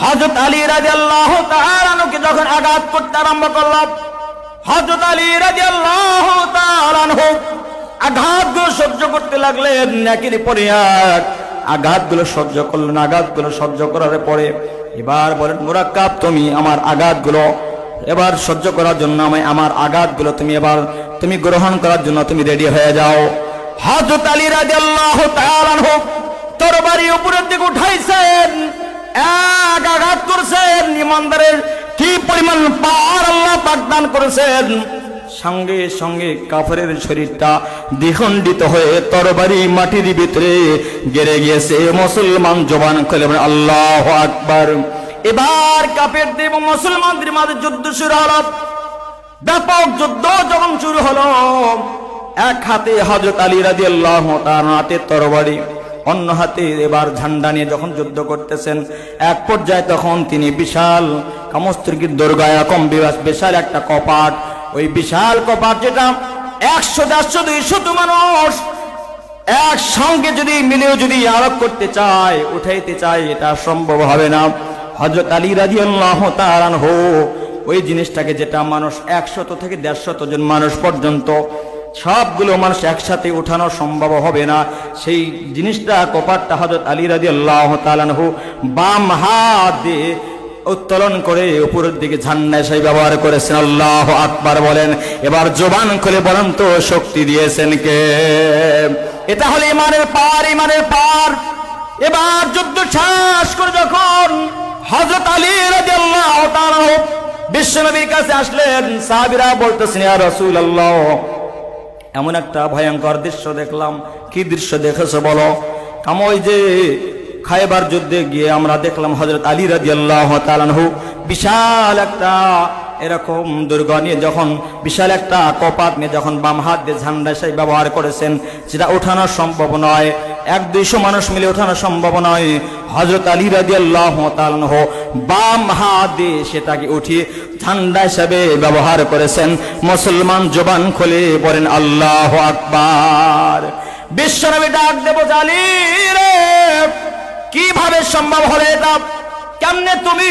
হযরত আলী রাদিয়াল্লাহু তাআলা আনহুকে যখন আঘাত করতে আরম্ভ করল, হযরত আলী রাদিয়াল্লাহু তাআলা আনহু আঘাতগুলো সহ্য করতে লাগলেন, একের পরে এক আঘাতগুলো সহ্য করলেন। আঘাতগুলো সহ্য করার পরে এবার বলেন, মুরাক্কাব তুমি আমার আঘাতগুলো এবার সহ্য করার জন্য, আমার আঘাতগুলো তুমি গ্রহণ করার জন্য তুমি রেডি হয়ে যাও। হযরত আলী রাদিয়াল্লাহু তাআলা আনহু তরবারি উপরের দিকে উঠাইছেন, এক আঘাত করেছেন। ইমানদারের কি পরিমাণ পাওয়ার আল্লাহ পাক দান করেছেন, সঙ্গে সঙ্গে কাফেরের শরীরটা দ্বিখণ্ডিত হয়ে তরবারি মাটির ভিতরে গেড়ে গিয়েছে। মুসলমান জবান খুলে বলেন আল্লাহু আকবার। এবার কাফেরদের এবং মুসলমানদের মাঝে যুদ্ধ শুরু হলো। ব্যাপক যুদ্ধ যখন শুরু হলো, এক হাতে হযরত আলী রাদিয়াল্লাহু তাআলা হাতে তরবারি, অন্য হাতে এবার ঝান্ডা নিয়ে যখন যুদ্ধ করতেছেন, এক পর্যায়ে তখন তিনি বিশাল কামস্ত্রীর দুর্গা এরকম বিশাল একটা কপাট, ওই বিশাল কপাট যেটা 100, 150, 200 মানুষ একসঙ্গে যদি মিলেও যদি আরোপ করতে চায়, উঠাইতে চায়, এটা সম্ভব হবে না। হযরত আলী রাদিয়াল্লাহু তাআলা আনহু ওই জিনিসটাকে, যেটা মানুষ 100 থেকে 150 জন মানুষ পর্যন্ত সবগুলো মানুষ একসাথে উঠানো সম্ভব হবে না, সেই জিনিসটা কপাটটা হযরত আলী রাদিয়াল্লাহু তাআলা আনহু বাম হাত দিয়ে উত্তোলন করে উপরের দিকে ঝান্ডা সেই ব্যবহার করেছেন। আল্লাহু আকবার বলেন। এবার জবান খুলে বলেন তো, শক্তি দিয়েছেন কে? এটা হলো ইমানের পাওয়ার, ইমানের পাওয়ার। এবার যুদ্ধ শেষ করে যখন হযরত আলী রাদিয়াল্লাহু তাআলা বিশ্বনবীর কাছে আসলেন, সাহাবীরা বলতেছেন, ইয়া রাসূলুল্লাহ, এমন একটা ভয়ঙ্কর দৃশ্য দেখলাম। কি দৃশ্য দেখেছো বলো? ওই যে খায়বার যুদ্ধে গিয়ে আমরা দেখলাম হযরত আলী রাদিয়াল্লাহু তাআলা আনহু বিশাল একটা এরকম দুর্গ নিয়ে, যখন বিশাল একটা কপাট নিয়ে যখন বাম হাত দিয়ে ঝান্ডা সেই ব্যবহার করেছেন, যেটা ওঠানো সম্ভব নয়, 100-200 মানুষ মিলে ওঠানো সম্ভব নয়। হযরত আলী রাদিয়াল্লাহু তাআলা আনহু বাম হাত দিয়ে সেটাকে উঠিয়ে ঝান্ডা হিসেবে ব্যবহার করেছেন। মুসলমান জবান খুলে বলেন আল্লাহু আকবার। বিশ্বনবী ডাক দেব, আলী রে, কিভাবে সম্ভব হলো এটা? কেমনে তুমি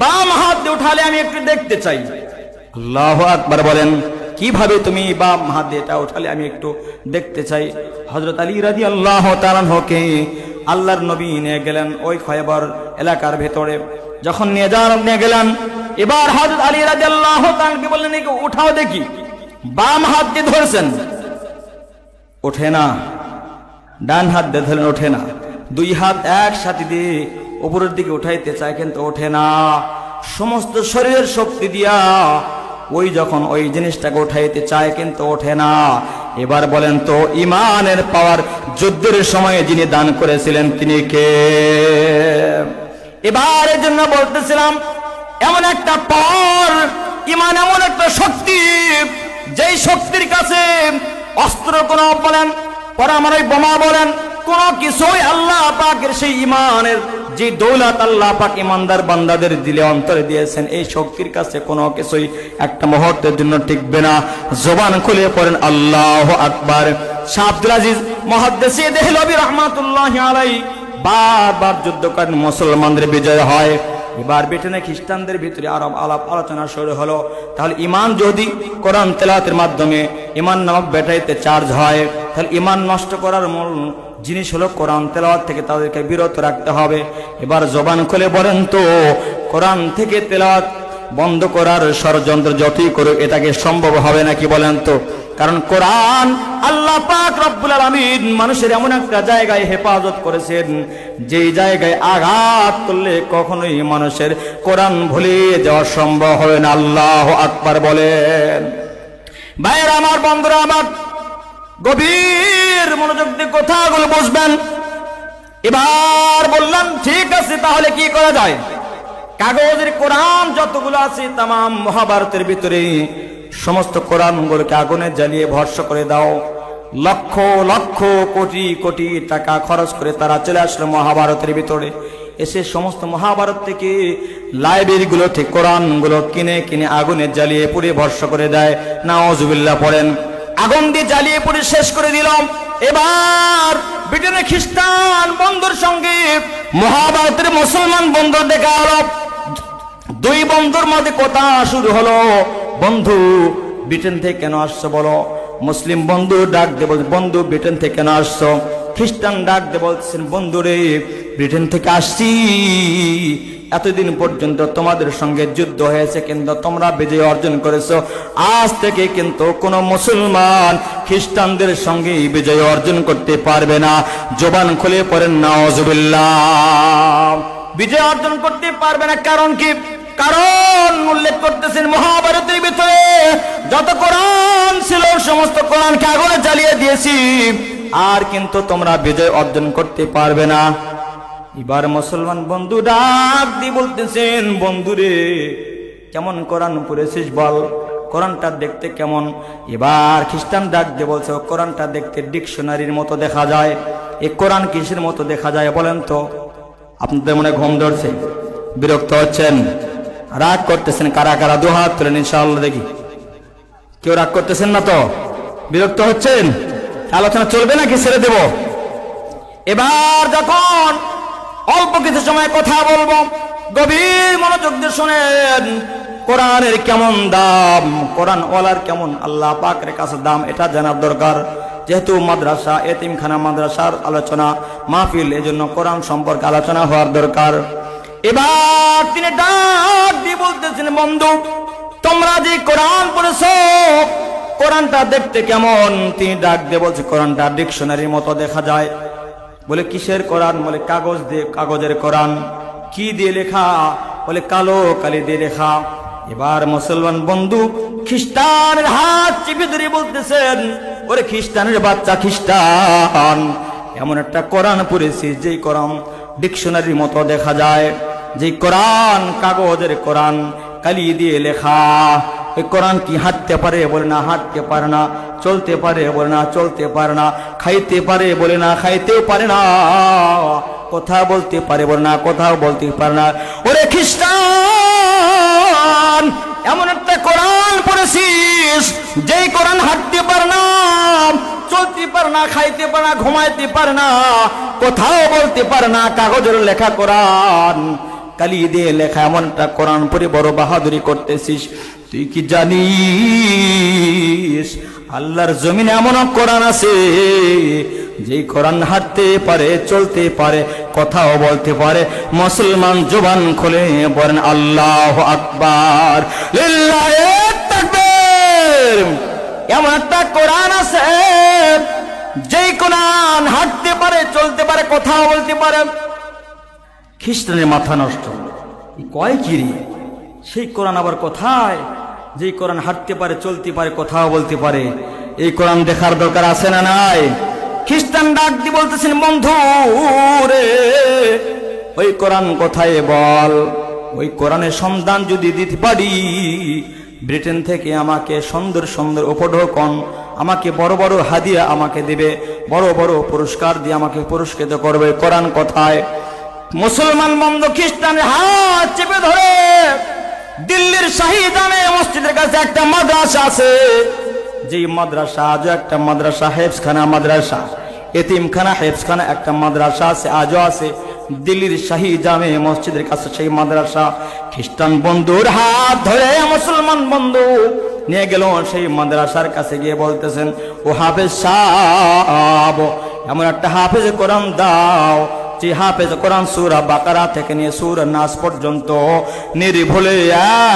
বাম হাত দিয়ে উঠালে? আমি একটু দেখতে চাই। আল্লাহু আকবার বলেন। কিভাবে তুমি বাম হাত দিয়ে এটা উঠালে আমি একটু দেখতে চাই। হযরত আলী রাদিয়াল্লাহু তাআলা আনহুকে আল্লাহর নবী নিয়ে গেলেন ওই খয়বর এলাকার ভেতরে। যখন নিয়ে গেলেন, এবার হযরত আলী রাদিয়াল্লাহু তাআলা আনহুকে বললেন, উঠাও দেখি। বাম হাত দিয়ে ধরছেন, ওঠে না। ডান হাত দিয়ে ধরলেন, ওঠে না। দুই হাত একসাথে দিয়ে উপরের দিকে উঠাইতে চায়, কিন্তু ওঠে না। সমস্ত শরীরের শক্তি দিয়া যখন ওই জিনিসটাকে উঠাইতে চায়, কিন্তু ওঠে না। এবার বলেন তো, ইমানের পাওয়ার যুদ্ধের সময় যিনি দান করেছিলেন তিনি কে? এবার এর জন্য বলতেছিলাম, এমন একটা পাওয়ার, ইমান এমন একটা শক্তি, যেই শক্তির কাছে অস্ত্র কোন বলেন, পরমাণু বোমা বলেন, কোন কিছুই আল্লাহ পাকের সেই ইমানের যে দৌলত আল্লাহ পাক ইমানদার বান্দাদের দিলে অন্তরে দিয়েছেন, এই শক্তির কাছে কোনো কিছুই একটা মুহূর্তের জন্য টিকবে না। জবান খুলে পড়েন আল্লাহু আকবার। শাহ আব্দুল আজিজ মুহাদ্দিস দেহলভী রাহমাতুল্লাহি আলাইহি বারবার যুদ্ধ করেন, মুসলমানদের বিজয় হয়। এবার ব্রিটেনে খ্রিস্টানদের ভিতরে আরব আলোচনা শুরু হলো, তাহলে ইমান যদি কোরআন তেলাওয়াতের মাধ্যমে ইমান নামক ব্যাটারিতে চার্জ হয়, তাহলে ইমান নষ্ট করার মূল জিনিস হলো কোরআন তেলাওয়াত থেকে তাদেরকে বিরত রাখতে হবে। এবার জবান খুলে বলেন তো, কোরআন থেকে তেলাওয়াত বন্ধ করার ষড়যন্ত্র যতই করুক এটাকে সম্ভব হবে নাকি বলেন তো? কারণ কোরআন আল্লাহ পাক রব্বুল আলামিন মানুষের এমন একটা জায়গায় হেফাজত করেছেন, যেই জায়গায় আঘাত করলে কখনোই মানুষের কোরআন ভুলে যাওয়া সম্ভব হবে না। আল্লাহু আকবার বলেন। ভাইয়েরা আমার, বন্ধুরা আমার, গভীর মনোযোগ দিয়ে কথাগুলো বুঝবেন। এবার বললাম ঠিক আছে, তাহলে কি করা যায়? কাগজের কোরআন যতগুলো আছে তামাম মহাভারতের ভিতরে সমস্ত কোরআনগুলোকে আগুনে জ্বালিয়ে ভস্ম করে দাও। লক্ষ লক্ষ কোটি কোটি টাকা খরচ করে তারা চলে আসলো মহাভারতের ভিতরে। এসে সমস্ত মহাভারত থেকে লাইব্রেরিগুলো থেকে কোরআনগুলো কিনে কিনে আগুনে জ্বালিয়ে পুড়ে ভস্ম করে দেয়। নাউজুবিল্লাহ পড়েন। আগুন দিয়ে জ্বালিয়ে পুড়ে শেষ করে দিলাম। এবার ব্রিটেনের খ্রিস্টান বন্ধুর সঙ্গে মহাভারতের মুসলমান বন্ধুর দেখা হলো। দুই বন্ধুর মধ্যে কথা শুরু হলো। বন্ধু, ব্রিটেন থেকে কেন আসছো বলো? মুসলিম বন্ধু ডাক দে বলছে, বন্ধু ব্রিটেন থেকে কেন আসছো? খ্রিস্টান ডাক দে বলছেন, বন্ধু রে, ব্রিটেন থেকে আসছি, এতদিন পর্যন্ত তোমাদের সঙ্গে যুদ্ধ হয়েছে কিন্তু তোমরা বিজয় অর্জন করেছো। আজ থেকে কিন্তু কোন মুসলমান খ্রিস্টানদের সঙ্গে বিজয় অর্জন করতে পারবে না। জবান খুলে পড়েন নাউজুবিল্লাহ। বিজয় অর্জন করতে পারবে না। কারণ কি? কারণ উল্লেখ করতেছেন মহাভারতের ভিতরে যত কোরআন ছিল সমস্ত কোরআনকে আগুনে জ্বালিয়ে দিয়েছি, আর কিন্তু তোমরা বিজয় অর্জন করতে পারবে না। এবার মুসলমান বন্ধু ডাক দিয়ে বলতেছেন, বন্ধুরে, কেমন কোরআন পড়েছিস বল, কোরআনটা দেখতে কেমন? এবার খ্রিস্টান ডাক দিয়ে বলছে, কোরআনটা দেখতে ডিকশনারির মতো দেখা যায়। এই কোরআন কিসের মতো দেখা যায় বলেন তো? আপনাদের মনে ঘুম ধরছে, বিরক্ত হচ্ছেন, রাগ করতেছেন? কারা কারা দু হাত তুলেন ইনশাআল্লাহ দেখি। কেউ রাগ করতেছেন না তো? বিরক্ত হচ্ছেন? আলোচনা চলবে নাকি ছেড়ে দেব? এবার যখন অল্প কিছু সময় কথা বলবো, গভীর মনোযোগ দিয়ে শুনেন। কোরআনের কেমন দাম, কোরআন ওয়ালার কেমন আল্লাহ পাকের কাছে দাম, এটা জানার দরকার। যেহেতু মাদ্রাসা, এতিমখানা মাদ্রাসার আলোচনা মাহফিল, এজন্য কোরআন সম্পর্কে আলোচনা হওয়ার দরকার। এবার তিনি ডাক দিয়ে বলতেছেন, বন্ধু, তোমরা যে কোরআন পড়েছো, কোরআনটা দেখতে কেমন? তিনি ডাক দিয়ে বলছে, কোরআনটা ডিকশনারির মতো দেখা যায়। বলে কিসের কোরআন? বলে কাগজ দিয়ে, কাগজের কোরআন। কি দিয়ে লেখা? বলে কালো কালি দিয়ে লেখা। এবার মুসলমান বন্ধু খ্রিস্টানের হাত চেপে ধরে বলতেছেন, ওরে খ্রিস্টানের বাচ্চা খ্রিস্টান, এমন একটা কোরআন পড়েছি যেই কোরআন ডিকশনারির মতো দেখা যায়, যে কোরআন কাগজের কোরআন, কালি দিয়ে লেখা। এই কোরআন কি হাঁটতে পারে? বলে না হাঁটতে পারে না। চলতে পারে? বলে না চলতে পারে না। খাইতে পারে? বলে না খাইতেও পারে না। কথা বলতে পারে? বলে না কথাও বলতে পারে না। ওরে খ্রিস্টান, এমন একটা কোরআন পড়েছিস যেই কোরআন হাঁটতে পারে না, চলতে পারে না, খাইতে পারে না, ঘুমাইতে পারে না, কোথাও বলতে পারে না। কাগজের লেখা কোরআন, কালি দিয়ে লেখা, এমন একটা কোরআন পড়ে বড় বাহাদুরি করতেছিস। তুই কি জানিস আল্লাহর জমিনে এমন কোরআন আছে যেই কোরআন হাঁটতে পারে, চলতে পারে, কথাও বলতে পারে? মুসলমান জবান খুলে বলেন আল্লাহু আকবার, লিল্লাহি তাকবীর। এমন একটা কোরআন আছে যেই কোরআন হাঁটতে পারে, চলতে পারে, কথাও বলতে পারে। খ্রিস্টানের মাথা নষ্ট, কয় কি রে? সেই কোরআন আবার কোথায়? যেই কোরআন হাঁটতে পারে, চলতে পারে, কথাও বলতে পারে। এই কোরআন দেখার দরকার আছে না নাই? খ্রিস্টান ডাক দিয়ে বলতেছেন, বন্ধু রে, ওই কোরআন কোথায় বল? ওই কোরআনের সন্ধান যদি দিতে পারি, ব্রিটেন থেকে আমাকে সুন্দর সুন্দর উপঢৌকন, আমাকে বড় বড় হাদিয়া আমাকে দেবে, বড় বড় পুরস্কার দিয়ে আমাকে পুরস্কৃত করবে। কোরআন কোথায়? মুসলমান বন্ধু খ্রিস্টানের হাত চেপে ধরে দিল্লির শাহিদানে মসজিদের কাছে একটা মাদ্রাসা আছে, যেই মাদ্রাসা আজও একটা মাদ্রাসা, হেফজখানা মাদ্রাসা। এতিমখানা হেফজখানা একটা মাদ্রাসা আছে, আজও আছে দিল্লির শাহী জামে মসজিদের কাছে সেই মাদ্রাসা। খ্রিস্টান বন্ধুর হাত ধরে মুসলমান বন্ধু নিয়ে গেল সেই মাদ্রাসার কাছে গিয়ে বলতেছেন, ও হাফেজ সাহেব, এমন একটা হাফেজ কোরআন দাও যে হাফেজ কোরআন সূরা বাকারা থেকে নিয়ে সূরা নাস পর্যন্ত নির্ভুলে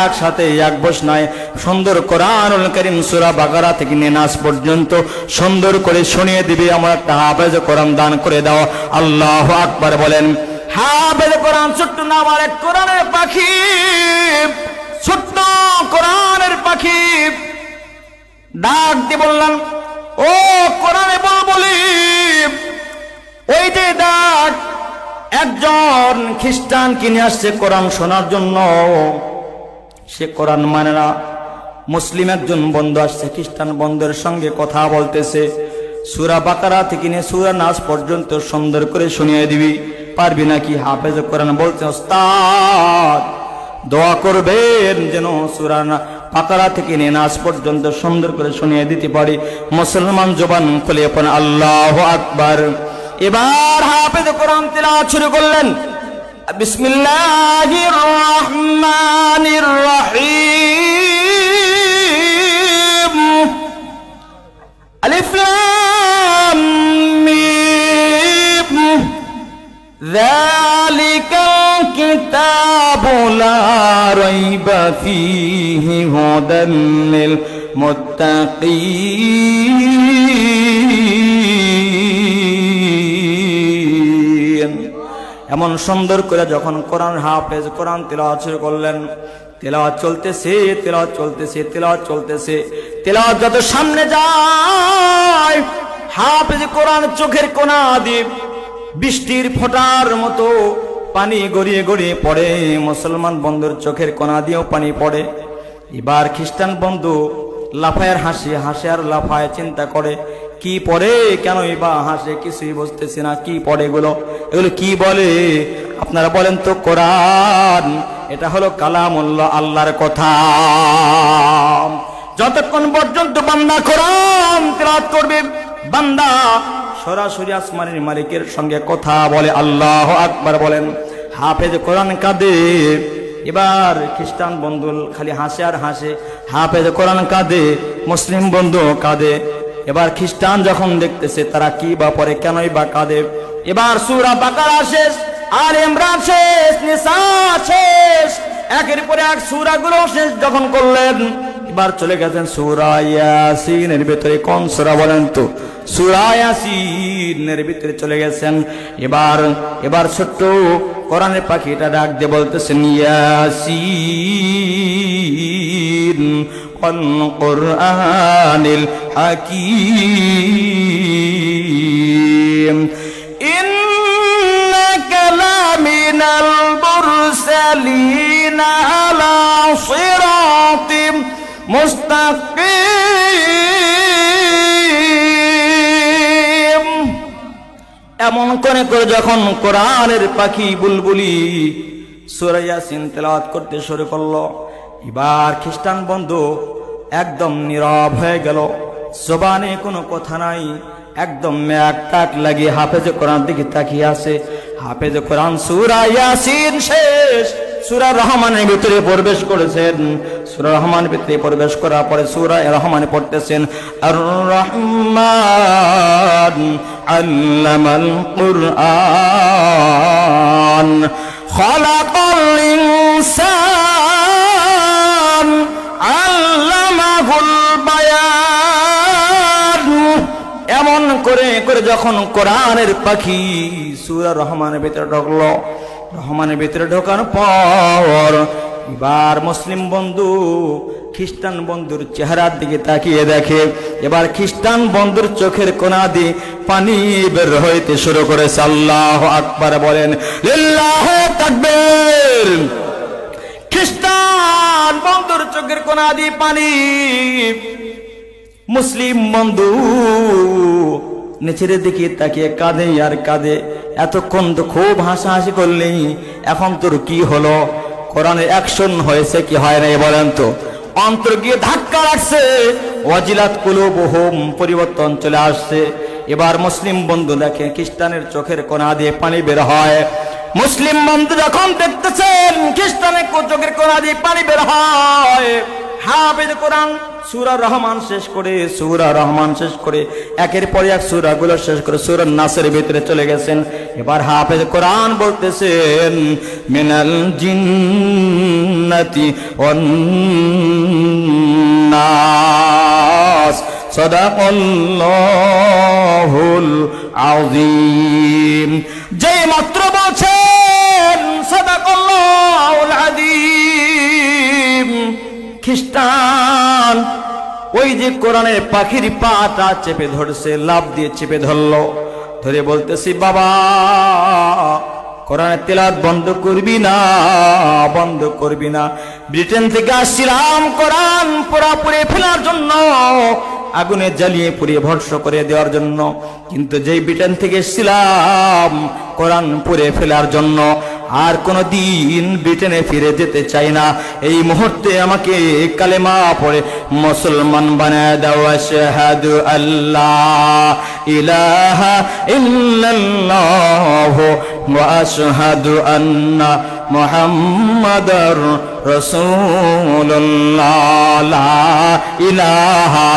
একসাথে এক বসনায় সুন্দর কোরআনুল কারীম সূরা বাকারা থেকে নিয়ে নাস পর্যন্ত সুন্দর করে শুনিয়ে দিবে, আমার একটা হাফেজ কোরআন দান করে দাও। আল্লাহু আকবার বলেন। হাফেজ কোরআন ছোট্ট না, আমার এক কোরআনের পাখি, ছোট্ট কোরআনের পাখি ডাক দিয়ে বললেন, ও কোরআনে বলি, ওই যে ডাক একজন খ্রিস্টান কিনে আসছে কোরআন শোনার জন্য, সে কোরআন মানে না। মুসলিম একজন বন্ধু আসছে, খ্রিস্টান বন্ধুর সঙ্গে কথা বলতেছে, সূরা বাকারা থেকে নিয়ে সূরা নাস পর্যন্ত সুন্দর করে শুনিয়ে দিবি, পারবি নাকি? হাফেজ কোরআন বলছে, ওস্তাদ দোয়া করবেন যেন সূরা বাকারা থেকে নিয়ে নাস পর্যন্ত সুন্দর করে শুনিয়ে দিতে পারি। মুসলমান জবান খুলে পড়েন আল্লাহু আকবার। এবার হাফেজ কোরআন তিলাওয়াত শুরু করলেন, বিসমিল্লাহির রহমানির রহিম, আলিফ লাম মিম, যালিকাল কিতাবু লা রাইবা ফীহি হুদাল লিল মুত্তাকিন। এমন সুন্দর করে যখন কোরআন হাফেজ কোরআন তিলাওয়াত শুরু করলেন, তিলাওয়াত চলতেছে, তিলাওয়াত চলতেছে, তিলাওয়াত চলতেছে, তিলাওয়াত যত সামনে যায় হাফেজ কোরআন চোখের কোনা দিয়ে বৃষ্টির ফোঁটার মতো পানি গড়িয়ে গড়িয়ে পড়ে, মুসলমান বন্ধুর চোখের কোনা দিয়েও পানি পড়ে। এবার খ্রিস্টান বন্ধু লাফায়ের হাসি, হাসে আর লাফায়, চিন্তা করে কি পড়ে, কেন বা হাসে, কিছুই বুঝতেছি না কি পড়ে, এগুলো কি বলে? আপনারা বলেন তো, কোরআন এটা হলো কালামুল্লাহ, আল্লাহর কথা। যতক্ষণ পর্যন্ত বান্দা কোরআন তিলাওয়াত করবে, বান্দা সরাসরি আসমানের মালিকের সঙ্গে কথা বলে। আল্লাহু আকবার বলেন। হাফেজ কোরআন কাঁদে, এবার খ্রিস্টান বন্ধু খালি হাসে আর হাসে, হাফেজ কোরআন কাঁদে, মুসলিম বন্ধু কাঁদে। এবার খ্রিস্টান যখন দেখতেছে তারা কি বা পরে, কেনই বা কাঁদে, এবার সূরা বাকারা শেষ, আর ইমরান শেষ, নিসা শেষ, একের পরে এক সূরাগুলো শেষ যখন করলেন, এবার চলে গেছেন সূরা ইয়াসিনের ভিতরে। কোন সূরা বলেন তো? সূরা ইয়াসিনের ভিতরে চলে গেছেন। এবার ছোট্ট কোরআনের পাখিটা ডাক দিয়ে বলতেছেন, ইয়াসিন ওয়াল কুরআনিল হাকীম, ইন্নাকা লামিনাল মুরসালিন আলা সিরাতিম মুস্তাকিম। এমন করে করে যখন কোরআনের পাখি বুলবুলি সূরা ইয়াসিন তেলাওয়াত করতে শুরু করলো, এবার খ্রিস্টান বন্ধু একদম নীরব হয়ে গেল, জবানে কোনো কথা নাই, একদম এক টাক লাগিয়ে হাফেজ কোরআন দিকে তাকিয়ে আছে। হাফেজ কোরআন সূরা ইয়াসিন শেষ, সূরা রহমানের ভিতরে প্রবেশ করেছেন। সূরা রহমানের ভিতরে প্রবেশ করার পরে সূরা রহমানে পড়তেছেন, আর রহমান আল্লামাল কুরআন খালাকাল ইনসান আল্লামাহুল বায়ান। এমন করে করে যখন কোরআনের পাখি সূরা রহমানের ভিতরে ঢুকলো, রহমানের ভিতরে ঢোকার পর এবার মুসলিম বন্ধু খ্রিস্টান বন্ধুর চেহারার দিকে তাকিয়ে দেখে, এবার খ্রিস্টান বন্ধুর চোখের কোনা দিয়ে পানি বের হইতে শুরু করেছে। আল্লাহু আকবার বলেন, লিল্লাহি তাকবীর। খ্রিস্টান বন্ধুর চোখের কোনা দিয়ে পানি, মুসলিম বন্ধু নিচের দিকে তাকিয়ে কাঁদে আর কাঁদে। এতক্ষণ তো খুব হাসাহাসি করলেই, এখন তোর কি হলো? কোরআনের অ্যাকশন হয়েছে কি হয় নাই বলেন তো? অন্তর গিয়ে ধাক্কা লাগছে, ওয়াজিলাত কুলুবুহুম, পরিবর্তন চলে আসছে। এবার মুসলিম বন্ধু দেখে খ্রিস্টানের চোখের কোণা দিয়ে পানি বের হয়। মুসলিম বন্ধু যখন দেখতেছেন খ্রিস্টানের চোখের কোণা দিয়ে পানি বের হয়, হাফেজ কোরআন সূরা রহমান শেষ করে একের পর এক সূরাগুলো শেষ করে সূরা নাসের ভিতরে চলে গেছেন। এবার হাফেজ কোরআন বলতেছেন মিনাল জিন্নাতি ওয়ান নাস সাদাকাল্লাহুল আযীম। যেই মাত্র বলছেন সাদাকাল্লাহুল আযীম, খ্রিস্টান ওই যে কোরআনের পাখির পাটা চেপে ধরছে, লাভ দিয়ে চেপে ধরলো, ধরে বলতেছি বাবা কোরআনের তেলাওয়াত বন্ধ করবি না। ব্রিটেন থেকে আসছিলাম কোরআন পুরোপুরি ফেলার জন্য, আগুনে জ্বালিয়ে পুড়িয়ে ভস্ম করে দেওয়ার জন্য, কিন্তু যেই ব্রিটেন থেকে এসেছিলাম কোরআন পুড়ে ফেলার জন্য, আর কোনো দিন ব্রিটেনে ফিরে যেতে চাই না। এই মুহূর্তে আমাকে কালেমা পড়ে মুসলমান বানায় দাও। আশহাদু আল্লাহ ইলাহা ইল্লাল্লাহ ওয়া আশহাদু আন্না মুহাম্মাদার রাসূলুল্লাহ। লা ইলাহা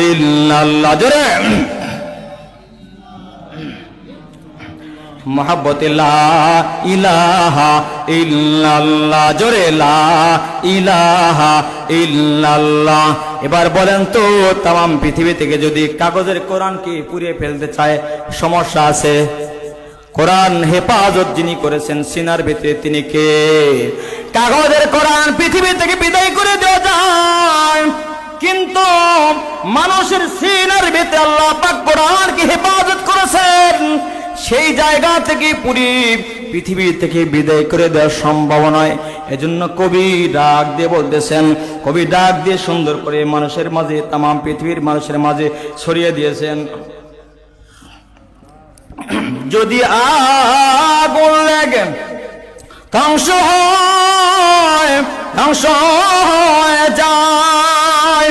ইল্লাল্লাহ, জোরে মোহাব্বতে লা ইলাহা ইল্লাল্লাহ, জোরে লা ইলাহা ইল্লাল্লাহ। এবার বলেন তো তাম পৃথিবী থেকে যদি কাগজের কোরআনকে পুড়িয়ে ফেলতে চায় সমস্যা আছে? কোরআন হেফাজত যিনি করেছেন সিনার ভিতরে তিনি কে? কাগজের কোরআন পৃথিবী থেকে বিদায় করে দেওয়া যায়, কিন্তু মানুষের সিনার ভিতরে আল্লাহ পাক কোরআনকে হেফাজত করেছেন। সেই জায়গা থেকে পুরি পৃথিবী থেকে বিদায় করে দেওয়া সম্ভব নয়। এজন্য কবি ডাক দিয়ে বলতেছেন, কবি ডাক দিয়ে সুন্দর করে মানুষের মাঝে, তাম পৃথিবীর মানুষের মাঝে ছড়িয়ে দিয়েছেন, যদি আগুন লাগে ধ্বংস হয়ে যায়,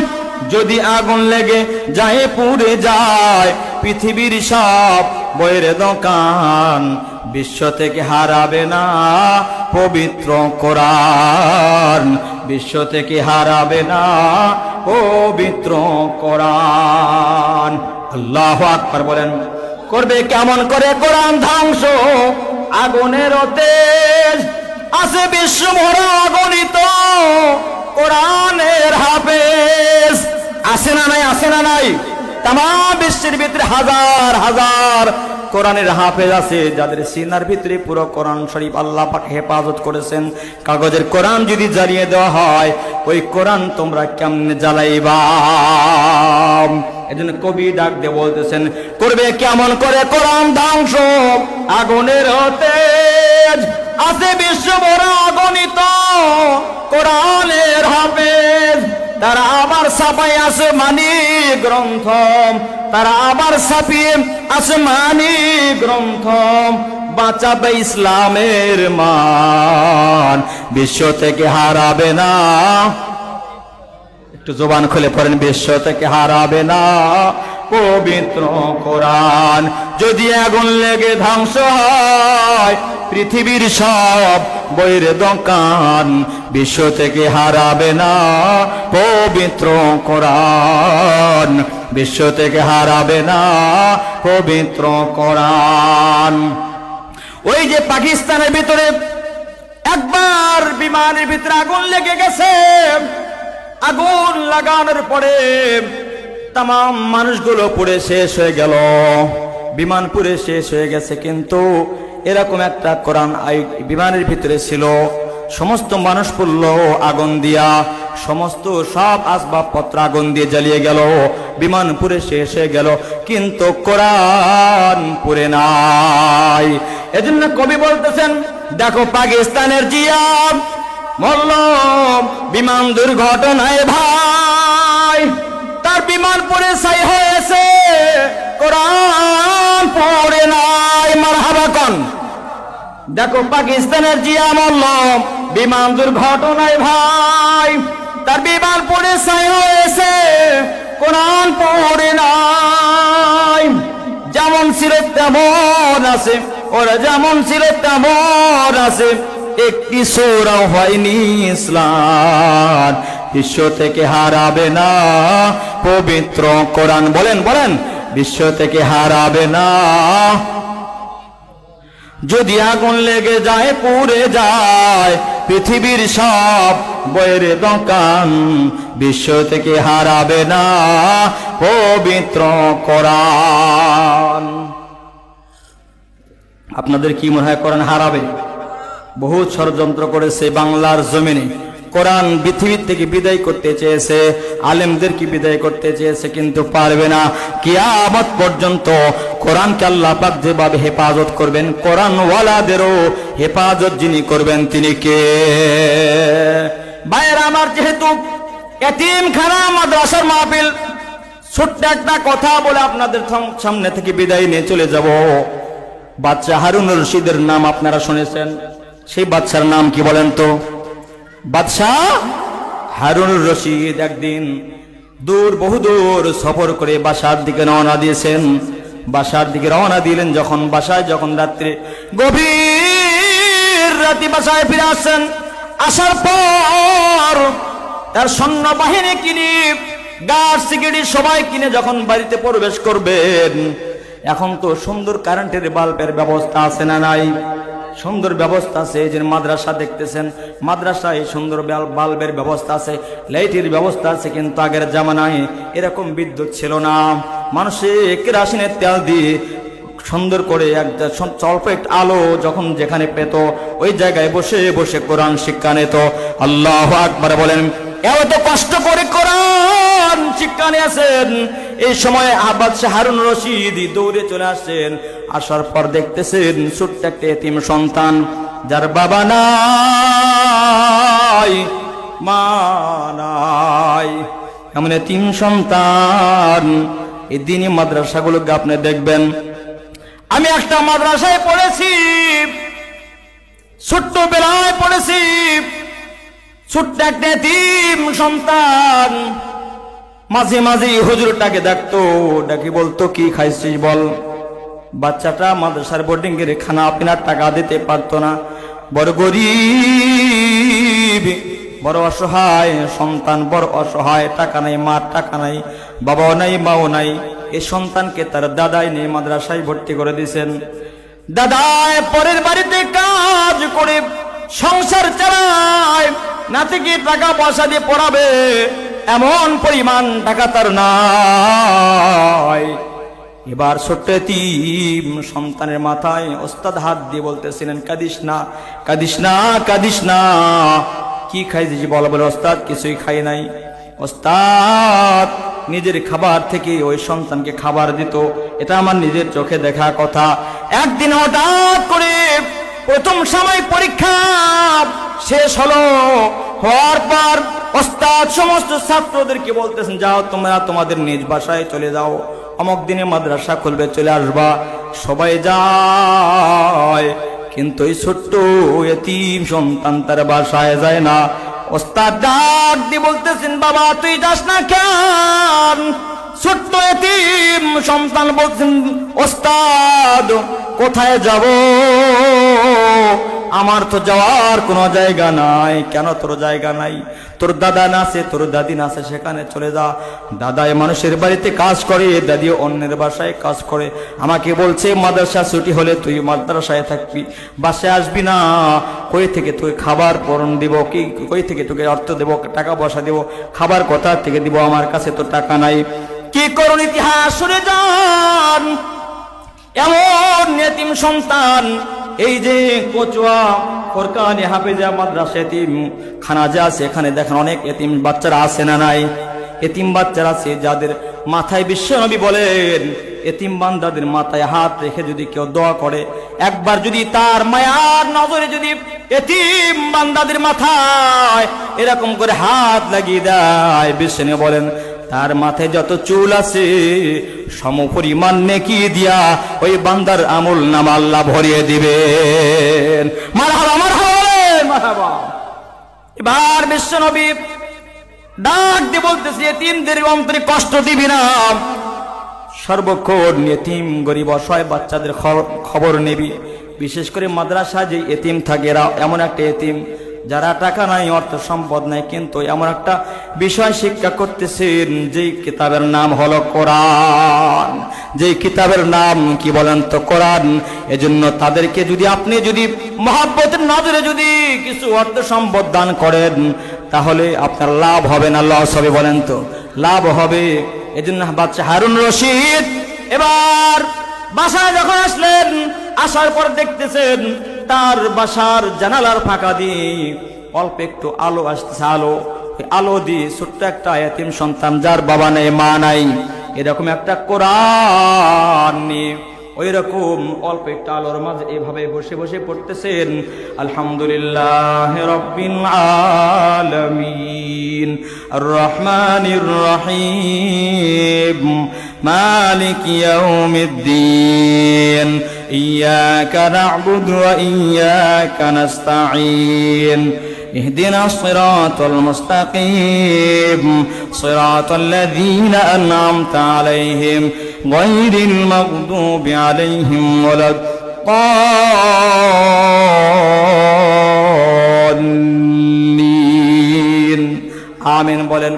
যদি আগুন লেগে যায় পুড়ে যায় পৃথিবীর সব বইয়ের দোকান, বিশ্ব থেকে হারাবে না পবিত্র কোরআন, বিশ্ব থেকে হারাবে না পবিত্র কোরআন। আল্লাহু আকবার বলেন। করবে কেমন করে কোরআন ধ্বংস? আগুনের তেজ আছে বিশ্ব ভরা অগণিত কোরআনের হাফেজ, আছে না নাই? আছে না নাই? তাম বিশ্বের ভিতরে হাজার হাজার কোরআনের হাফেজ আছে, যাদের সিনার ভিতরে পুরো কোরআন শরীফ আল্লাহ পাক হেফাজত করেছেন। কাগজের কোরআন যদি জ্বালিয়ে দেওয়া হয়, ওই কোরআন তোমরা কেমনে জ্বালাইবা? এজন্য কবি ডাক দিয়ে বলতেছেন, করবে কেমন করে কোরআন ধ্বংস? আগুনের তেজ আছে বিশ্ব ভরা অগণিত কোরআনের হাফেজ, তারা আবার ছাপাই আসমানি গ্রন্থ, তারা আবার ছাপিয়ে আসমানি গ্রন্থ, বাঁচাবে ইসলামের মান, বিশ্ব থেকে হারাবে না। একটু জবান খুলে পড়েন, বিশ্ব থেকে হারাবে না পবিত্র কোরআন। যদি আগুন লেগে ধ্বংস হয় পৃথিবীর সব বইয়ের দোকান, বিশ্ব থেকে হারাবে না পবিত্র কোরআন, বিশ্ব থেকে হারাবে না পবিত্র কোরআন। ওই যে পাকিস্তানের ভিতরে একবার বিমানের ভিতরে আগুন লেগে গেছে, আগুন লাগানোর পরে তাম মানুষগুলো পুড়ে শেষ হয়ে গেল, বিমান পুড়ে শেষ হয়ে গেছে, কিন্তু এরকম একটা কোরআন বিমানের ভিতরে ছিল। সমস্ত মানুষ পড়ল আগুন দিয়া, সমস্ত সব আসবাবপত্র আগুন দিয়ে জ্বালিয়ে গেল, বিমান পুড়ে শেষ হয়ে গেল, কিন্তু কোরআন পুড়ে নাই। এজন্য কবি বলতেছেন, দেখো পাকিস্তানের জিয়া মরল বিমান দুর্ঘটনায় ভাই, তার বিমান পুড়ে ছাই হয়েছে, কোরআন পড়ে নাই। মারহাবা কোন। দেখো পাকিস্তানের জিয়া মরল বিমান দুর্ঘটনায় ভাই, তার বিমান পুড়ে ছাই হয়েছে, কোরআন পড়ে নাই। যেমন ছিল তেমন আছে, ওরা যেমন ছিল তেমন আছে, একটি সূরাও হয়নি ইসলাম, বিশ্ব থেকে হারাবে না পবিত্র কোরআন। বলেন বলেন, বিশ্ব থেকে হারাবে না। যদি আগুন লেগে যায় পুড়ে যায় পৃথিবীর সব বইয়ের দোকান, বিশ্ব থেকে হারাবে না পবিত্র কোরআন। আপনাদের কি মনে হয় কোরআন হারাবে? বহুত ষড়যন্ত্র করেছে বাংলার জমিনে, কোরআন পৃথিবীর থেকে বিদায় করতে চেয়েছে, আলেমদেরকে বিদায় করতে চেয়েছে, কিন্তু পারবে না। কিয়ামত পর্যন্ত কোরআনকে আল্লাহ পাক যেভাবে হেফাজত করবেন, কোরআন ওয়ালাদেরও হেফাজত যিনি করবেন তিনি কে? ভাইয়েরা আমার, যেহেতু এতিমখানা মাদ্রাসার মাহফিল, ছোট্ট একটা কথা বলে আপনাদের সামনে থেকে বিদায় নিয়ে চলে যাব। বাদশা হারুন রশিদের নাম আপনারা শুনেছেন, সেই বাদশার নাম কি বলেন তো? বাদশাহ হারুন রশিদ একদিন বহুদূর সফর করে বাসার দিকে রওনা দিয়েছেন। বাসার দিকে রওনা দিলেন যখন, বাসায় যখন রাত্রে গভীর রাতে বাসায় ফিরে আসছেন, আসার পর তার সৈন্যবাহিনী কিনে, গার্ড সিকিউরিটি সবাই কিনে যখন বাড়িতে প্রবেশ করবেন, এখন তো সুন্দর কারেন্টের বাল্বের ব্যবস্থা আছে না নাই? সুন্দর ব্যবস্থা আছে। এই যে মাদ্রাসা দেখতেছেন, মাদ্রাসায় সুন্দর বাল্বের ব্যবস্থা আছে, লাইটের ব্যবস্থা আছে, কিন্তু আগের জামানায় এরকম বিদ্যুৎ ছিল না। মানুষে কেরোসিনের তেল দিয়ে সুন্দর করে একটা স্বল্প একটু আলো যখন যেখানে পেত, ওই জায়গায় বসে বসে কোরআন শিক্ষা নিত। আল্লাহু আকবার বলেন। এত কষ্ট করে কোরআন শিক্ষা নিয়েছেন। এই সময় বাদশাহ হারুন রশিদ দৌড়ে চলে আসছেন। আসার পর দেখতেছেন ছোট্ট একটা এতিম সন্তান, যার বাবা নাই মা নাই, এমন এতিম সন্তান। এই দিনই মাদ্রাসাগুলোকে আপনি দেখবেন। আমি একটা মাদ্রাসায় পড়েছি, ছোট্টবেলায় পড়েছি। ছোট্ট একটা এতিম সন্তান মাঝে মাঝে হুজুরটাকে ডাকতো, ডাকি বলতো, কি খাইছিস বল। বাচ্চাটা মাদ্রাসার বোর্ডিং এর খানা পিনার টাকা দিতে পারতো না, বড় গরিব, বড় অসহায় সন্তান, বড় অসহায়, টাকা নাই, মার টাকা নাই, বাবাও নাই, মাও নাই। এই সন্তানকে তার দাদাই নিয়ে মাদ্রাসায় ভর্তি করে দিয়েছেন। দাদাই পরের বাড়িতে কাজ করে সংসার চালায়, নাতিকে টাকা পয়সা দিয়ে পড়াবে এমন পরিমাণ টাকা তার নাই। এবার ছোট্ট এতিম সন্তানের মাথায় ওস্তাদ হাত দিয়ে বলতেছিলেন, কাঁদিস না, কাঁদিস না, কাঁদিস না। কি খাইছিস বল? বলে ওস্তাদ কিছুই খাই নাই। ওস্তাদ নিজের খাবার থেকে ওই সন্তানকে খাবার দিত, এটা আমার নিজের চোখে দেখা কথা। একদিন হঠাৎ করে প্রথম সময় পরীক্ষা শেষ হলো, হওয়ার পর ওস্তাদ সমস্ত ছাত্রদেরকে বলতেছেন, যাও তোমরা তোমাদের নিজ বাসায় চলে যাও, অমুক দিনে মাদ্রাসা খুলবে, চলে আসবা। সবাই যায়, কিন্তু এই ছোট্ট এতিম সন্তান তার বাসায় যায় না। ওস্তাদ ডাক দিয়ে বলতেছেন, বাবা তুই যাস না কেন? ছোট্ট এতিম সন্তান বলছেন, ওস্তাদ কোথায় যাব, আমার তো যাওয়ার কোনো জায়গা নাই। কেন তোর জায়গা নাই? তোর দাদা না আছে, তোর দাদি না আছে, সেখানে চলে যা। দাদাই মানুষের বাড়িতে কাজ করে, দাদি অন্যের বাসায় কাজ করে। আমাকে বলছে মাদ্রাসা ছুটি হলে তুই মাদ্রাসায় থাকবি, বাসায় আসবি না। কই থেকে তুই খাবার পরন দিব, কি কই থেকে তোকে অর্থ দেব, টাকা পয়সা দেব, খাবার কোথা থেকে দিব? আমার কাছে তো টাকা নাই। কি করুন ইতিহাস শুনে যান। এমন এতিম সন্তান, এই যে কচুয়া ফরকানি হাফেজা মাদ্রাসা এতিম খানা যে আছে, এখানে দেখেন অনেক এতিম বাচ্চারা আছে না নাই? এতিম বাচ্চারা আছে যাদের মাথায় বিশ্বনবী বলেন, এতিম বান্দাদের মাথায় হাত রেখে যদি কেউ দোয়া করে, একবার যদি তার মায়ার নজরে যদি এতিম বান্দাদের মাথায় এরকম করে হাত লাগিয়ে দেয়, বিশ্বনবী বলেন তার মাথায় যত চুল আছে সমপরিমাণ নেকি দিয়া ওই বান্দার আমল নামা আল্লাহ ভরিয়ে দিবেন। মারহাবা, মারহাবা, মারহাবা। এবার বিশ্বনবী ডাক দিয়ে বলতেছে, এতিমদের অন্তরে কষ্ট দিবি না। সর্বক্ষণ এতিম গরিব অসহায় বাচ্চাদের খবর নেবি। বিশেষ করে মাদ্রাসা যে এতিম থাকে এরা এমন একটা এতিম যারা টাকা নাই, অর্থ সম্পদ নাই, কিন্তু এমন একটা বিষয় শিক্ষা করতেছেন যেই কিতাবের নাম হলো কোরআন। যেই কিতাবের নাম কি বলেন তো কোরআন। এজন্য তাদেরকে যদি আপনি যদি মহব্বতের নজরে যদি কিছু অর্থ সম্পদ দান করেন তাহলে আপনার লাভ হবে না লস হবে? বলেন তো লাভ হবে। এজন্য বাচ্চা হারুন রশিদ এবার বাসায় যখন আসলেন, আসার পর দেখতেছেন তার বাসার জানালার ফাঁকা দিয়ে অল্প একটু আলো আসতেছে। আলো দিয়ে ছোট্ট একটা এতিম সন্তান যার বাবা নেই মা নাই, এরকম একটা কোরআন নিয়ে ওই রকম অল্প একটা আলোর মাঝে এভাবে বসে বসে পড়তেছেন আলহামদুলিল্লাহ রাব্বিল আলামিন আর রহমানির রহিম মালিক ইয়াউমিদ্দিন ইয়্যাকা না'বুদু ওয়া ইয়্যাকা নাস্তাঈন اهدنا الصراط المستقيم صراط الذين أنعمت عليهم غير المغضوب عليهم ولا الضالين آمين বলেন।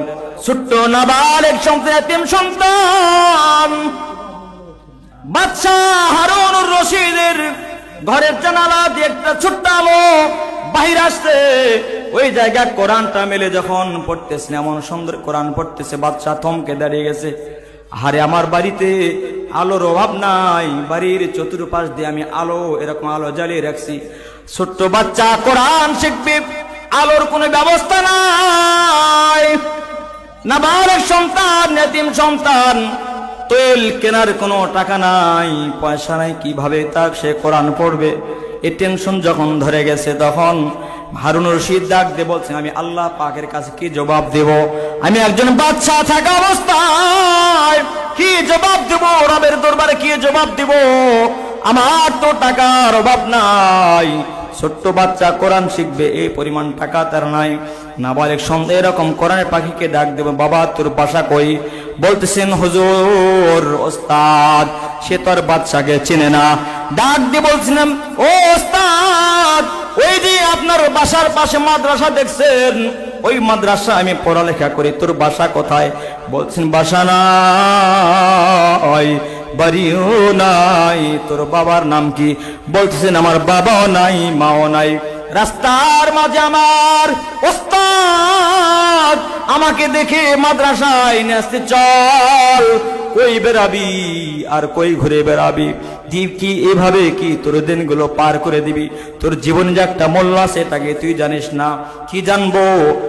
ছোট্ট নাবালেগ সন্তান বাদশা হারুনুর রশিদের ঘরের জানালা দিয়ে একটা ছোট্ট আলো বাহির আসছে। ওই জায়গায় কোরআনটা মেলে যখন পড়তেছে, এমন সুন্দর কোরআন পড়তেছে, বাচ্চা থমকে দাঁড়িয়ে গেছে। আরে আমার বাড়িতে আলোর অভাব নাই, বাড়ির চতুর্পাশ দিয়ে আমি আলো এরকম আলো জ্বালিয়ে রাখছি। ছোট্ট বাচ্চা কোরআন শিখবে, আলোর কোনো ব্যবস্থা নাই। নাবালক সন্তান, এতিম সন্তান, তেল কেনার কোনো টাকা নাই, পয়সা নাই, কিভাবে তা সে কোরআন পড়বে? এই টেনশন যখন ধরে গেছে তখন হারুন রশিদ ডাক দিয়ে বলছেন আমি আল্লাহ পাকের কাছে কি জবাব দেব? আমি একজন বাদশা থাকা অবস্থায় কি জবাব দেব? রবের দরবারে কি জবাব দেব? আমার তো টাকার অভাব নাই। ছোট্ট বাচ্চা কোরআন শিখবে, এই পরিমাণ টাকা তার নাই। নাবালেগ সন্তান এরকম কোরআনের পাখিকে ডাক দেব, বাবা তোর বাসা কই? বলতেছেন হুজুর ওস্তাদ সে তোর বাচ্চাকে চেনে না। ডাক দিয়ে বলছিলাম ও ওস্তাদ, ওই যে আপনার বাসার পাশে মাদ্রাসা দেখছেন, ওই মাদ্রাসা আমি পড়ালেখা করি, তোর বাসা কোথায়? বলছেন বাসা নাই, বাড়িও নাই। তোর বাবার নাম কি? বলতেছেন আমার বাবাও নাই মাও নাই। রাস্তার মাঝে আমার ওস্তাদ আমাকে দেখে মাদ্রাসায় নিয়ে আসতে, চল কই বেরাবি আর কই ঘুরে বেরাবি? কি এভাবে কি তোর দিনগুলো পার করে দিবি? তোর জীবনে যে একটা মূল্য আছে এটাকে তুই জানিস না। কি জানবো,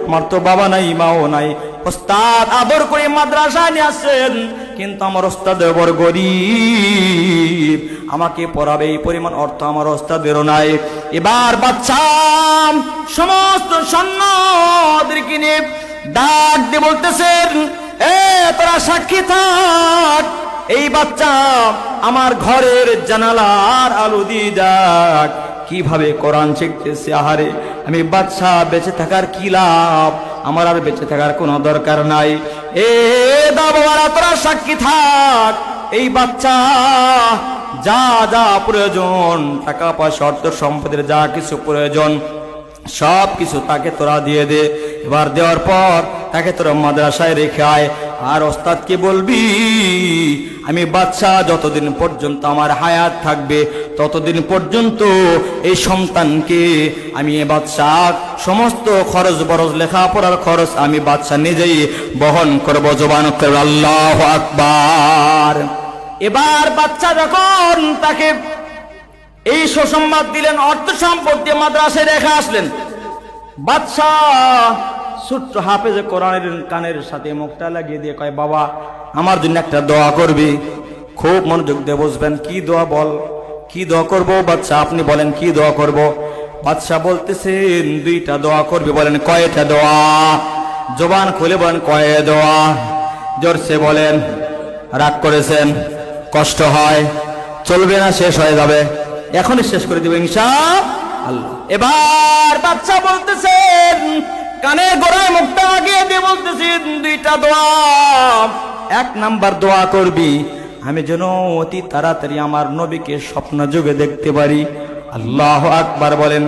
আমার তো বাবা নাই মাও নাই। ওস্তাদ আদর করে মাদ্রাসায় নিয়ে আসছেন, কিন্তু আমার ওস্তাদ বড় গরিব, আমাকে পড়াবে এই পরিমাণ অর্থ আমার ওস্তাদেরও নাই। এবার বাচ্চা সমস্ত সৈন্যদেরকে নিয়ে ডাক দিয়ে বলতেছেন এ তোরা সাক্ষী থাক, এই বাচ্চা আমার ঘরের জানালার আলো দিয়ে যাক কিভাবে কোরআন শিখতেছে। আহারে আমি বাচ্চা বেঁচে থাকার কি লাভ? আমার আর বেঁচে থাকার কোনো দরকার নাই। এ দাবারা তোরা সাক্ষী থাক, এই বাচ্চা যা যা প্রয়োজন, টাকা পয়সা অর্থ সম্পদের যা কিছু প্রয়োজন সব কিছু তাকে তোরা দিয়ে দে। এবার দেওয়ার পর তাকে তোরা মাদ্রাসায় রেখে আয়। আর ওস্তাদকে বলবি আমি বাচ্চা যতদিন পর্যন্ত আমার হায়াত থাকবে ততদিন পর্যন্ত এই সন্তানকে আমি বাচ্চা সমস্ত খরচ বরচ লেখাপড়ার খরচ আমি বাচ্চা নিজেই বহন করবো। জবান করব আল্লাহু আকবার। এবার বাচ্চা যখন তাকে এই সুসংবাদ দিলেন, অর্থ সম্পদ দিয়ে মাদ্রাসায় রেখে আসলেন, বাদশা ছোট্ট হাফেজে কোরআনের কানের সাথে মুখটা লাগিয়ে দিয়ে কয় বাবা আমার জন্য একটা দোয়া করবি। খুব মনোযোগ দিয়ে বুঝবেন। কি দোয়া বল? কি দোয়া করব বাদশা? আপনি বলেন কি দোয়া করব? বাদশা বলতেছেন দুইটা দোয়া করবি। বলেন কয়টা দোয়া? জবান খুলে বলেন কয় দোয়া? জোরসে বলেন। রাগ করেছেন? কষ্ট হয়? চলবে না, শেষ হয়ে যাবে, এখনই শেষ করে দিব ইনশাআল্লাহ। এবার বাচ্চা বলতেছেন কানে গোড়ায় মুখটা লাগিয়ে দিয়ে বলতেছেন দুইটা দোয়া। এক নাম্বার দোয়া করবি আমি যেন অতি তাড়াতাড়ি আমার নবীকে স্বপ্ন যুগে দেখতে পারি। আল্লাহু আকবার বলেন।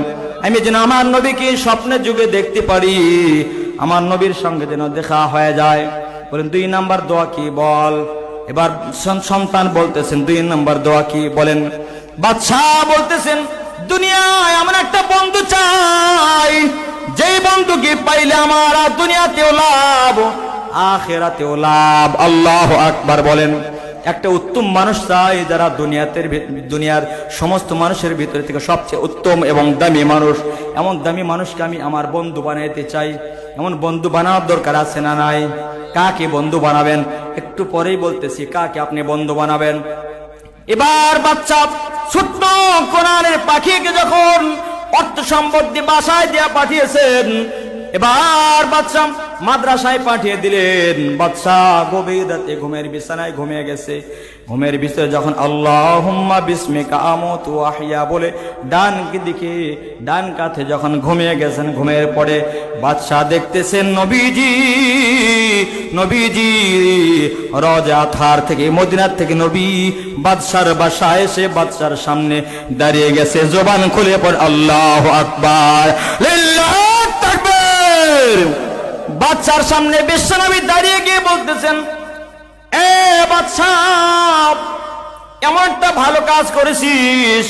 আমি যেন আমার নবীকে স্বপ্নের যুগে দেখতে পারি, আমার নবীর সঙ্গে যেন দেখা হয়ে যায়। বলেন 2 নাম্বার দোয়া কি? বল। এবার সন্তান বলতেছেন 2 নাম্বার দোয়া কি? বলেন। বাদশাহ বলতেছেন দুনিয়ায় এমন একটা বন্ধু চাই, যেই বন্ধুকে পাইলে আমার দুনিয়াতেও লাভ আখিরাতেও লাভ। আল্লাহু আকবার বলেন। একটা উত্তম মানুষ চাই, যারা দুনিয়ার সমস্ত মানুষের ভিতরে থেকে সবচেয়ে উত্তম এবং দামি মানুষ। এমন দামি মানুষকে আমি আমার বন্ধু বানাইতে চাই। এমন বন্ধু বানানোর দরকার আছে না নাই? কাকে বন্ধু বানাবেন একটু পরেই বলতেছি, কাকে আপনি বন্ধু বানাবেন। এবার বাচ্চা ছোট্ট কোরআনের পাখিকে যখন অর্থ সম্পত্তি বাসায় দিয়ে পাঠিয়েছেন, এবার বাচ্চা মাদ্রাসায় পাঠিয়ে দিলেন। বাচ্চা গভীর রাতে ঘুমের বিছানায় ঘুমিয়ে গেছে। ঘুমের বিছানায় যখন আল্লাহুম্মা বিসমিকা আমুতু ওয়া আহইয়া বলে ডান দিকে ডান কাঁধে যখন ঘুমিয়ে গেছেন, ঘুমের পরে বাদশা দেখতেছেন নবীজি রওজা থার থেকে, মদিনার থেকে নবী বাদশার বাসায় এসে বাদশার সামনে দাঁড়িয়ে গেছে। জবান খুলে পড়ে আল্লাহু আকবার, লিল্লাহু তাকবীর। বাদশার সামনে বিশ্বনবী দাঁড়িয়ে গিয়ে বলতেছেন, এ বাদশা, এমন একটা ভালো কাজ করেছিস,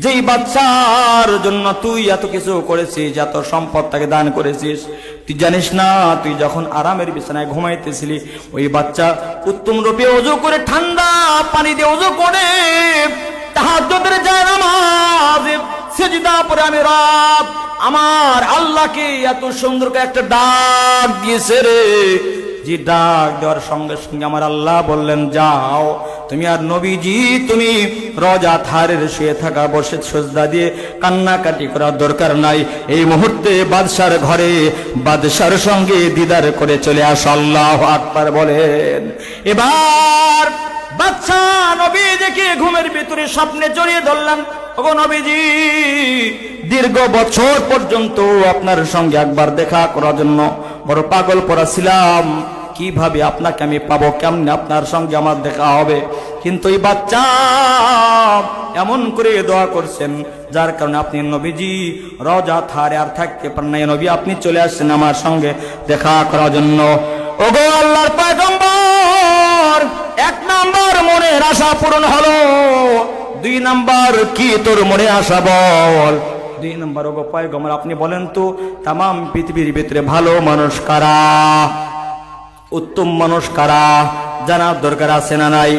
যেই বাদশার জন্য তুই এত কিছু করেছিস, এত সম্পদ তাকে দান করেছিস। তুই জানিস না, তুই যখন আরামের বিছানায় ঘুমাইতেছিলি, ওই বাচ্চা উত্তম রূপে ওযু করে, ঠান্ডা পানি দিয়ে ওযু করে, তাহাজ্জুদের যায় নামাজ সিজদা পড়ে আমি রব আমার আল্লাহকে এত সুন্দর করে একটা ডাক দিয়েছে রে। যে ডাক দেওয়ার সঙ্গে সঙ্গে আমার আল্লাহ বললেন, যাও তুমি আর নবীজি তুমি রওজা থারের শুয়ে থাকা বসে সিজদা দিয়ে কান্নাকাটি করার দরকার নাই। এই মুহূর্তে বাদশার ঘরে বাদশার সঙ্গে দিদার করে চলে আস। আল্লাহু আকবার বলেন। এবার বাদশা নবীজিকে ঘুমের ভিতরে স্বপ্নে জড়িয়ে ধরলেন। ওগো নবীজি, দীর্ঘ বছর পর্যন্ত আপনার সঙ্গে একবার দেখা করার জন্য বড় পাগল পড়া ছিলাম। কিভাবে আপনাকে আমি পাবো, কেমনে আপনার সঙ্গে আমার দেখা হবে। কিন্তু এই বাচ্চা এমন করে দোয়া করছেন, যার কারণে আপনি নবীজি রওজা থারে আর থাকতে পারেন নাই। নবী আপনি চলে আসছেন আমার সঙ্গে দেখা করার জন্য। ওগো আল্লাহর পয়গম্বর, 1 নাম্বার মনের আশা পূরণ হলো। 2 নাম্বার কি তোর মনে আশা বল? 2 নাম্বার ওগো পয়গম্বর, আপনি বলেন তো তাম পৃথিবীর ভিতরে ভালো মানুষ কারা, উত্তম মানুষ কারা, জানার দরকার আছে না নাই?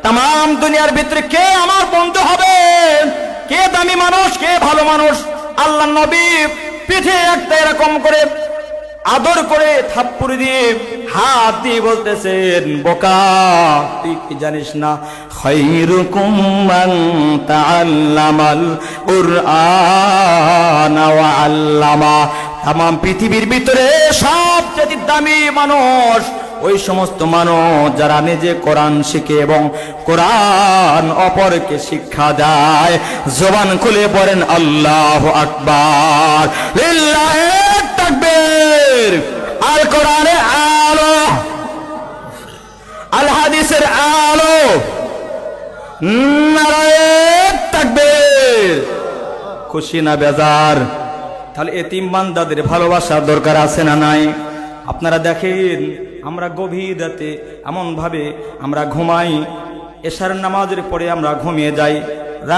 তাম দুনিয়ার ভিতরে কে আমার বন্ধু হবে, কে দামি মানুষ, কে ভালো মানুষ? আল্লাহ নবী পিঠে একটা এরকম করে আদর করে থাপ্পড় দিয়ে হাত দিয়ে বলতেছেন, বোকা তুই কি জানিস না, খায়রুকুম মান তাআল্লামাল কুরআন ওয়া আল্লামা। তামাম পৃথিবীর ভিতরে সবচেয়ে দামি মানুষ ওই সমস্ত মানুষ যারা নিজে কোরআন শিখে এবং কোরআন অপরকে শিক্ষা দেয়। জবান খুলে পড়েন আল্লাহু আকবার, লিল্লাহি তাকবীর। আল কোরআনের আলো, আল হাদিসের আলো, নারায়ে তাকবীর। খুশি না বেজার? তাহলে এতিম বান্দাদের ভালোবাসার দরকার আছে না নাই? আপনারা দেখেন, আমরা গভীর রাতে এমন ভাবে আমরা ঘুমাই, এশার নামাজের পরে আমরা ঘুমিয়ে যাই,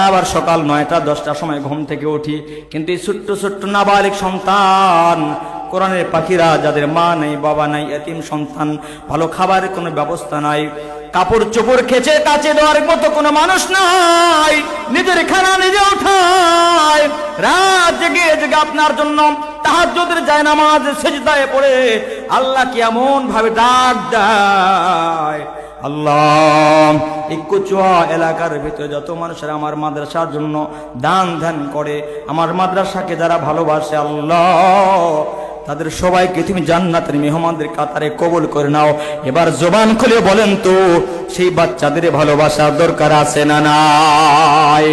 আবার সকাল 9টা-10টার সময় ঘুম থেকে উঠি। কিন্তু এই ছোট্ট ছোট্ট নাবালিক সন্তান, কোরআনের পাখিরা, যাদের মা নাই বাবা নাই, এতিম সন্তান, ভালো খাবারের কোনো ব্যবস্থা নাই, কাপড় চোপড় খেচে কাচে দেওয়ার মতো কোনো মানুষ নাই, নিজের খানা নিজে উঠায়, রাত জেগে জেগে আপনার জন্য তাহাজ্জুদের যায় নামাজ সিজদায় পড়ে আল্লাহকে এমন ভাবে ডাক দেয়। আল্লাহ, এই কুচুয়া এলাকার ভিতরে যত মানুষেরা আমার মাদ্রাসার জন্য দান ধ্যান করে, আমার মাদ্রাসাকে যারা ভালোবাসে, আল্লাহ তাদের সবাইকে তুমি জান্নাতের মেহমানদের কাতারে কবুল করে নাও। এবার জবান খুলে বলেন তো, সেই বাচ্চাদের ভালোবাসার দরকার আছে না নাই?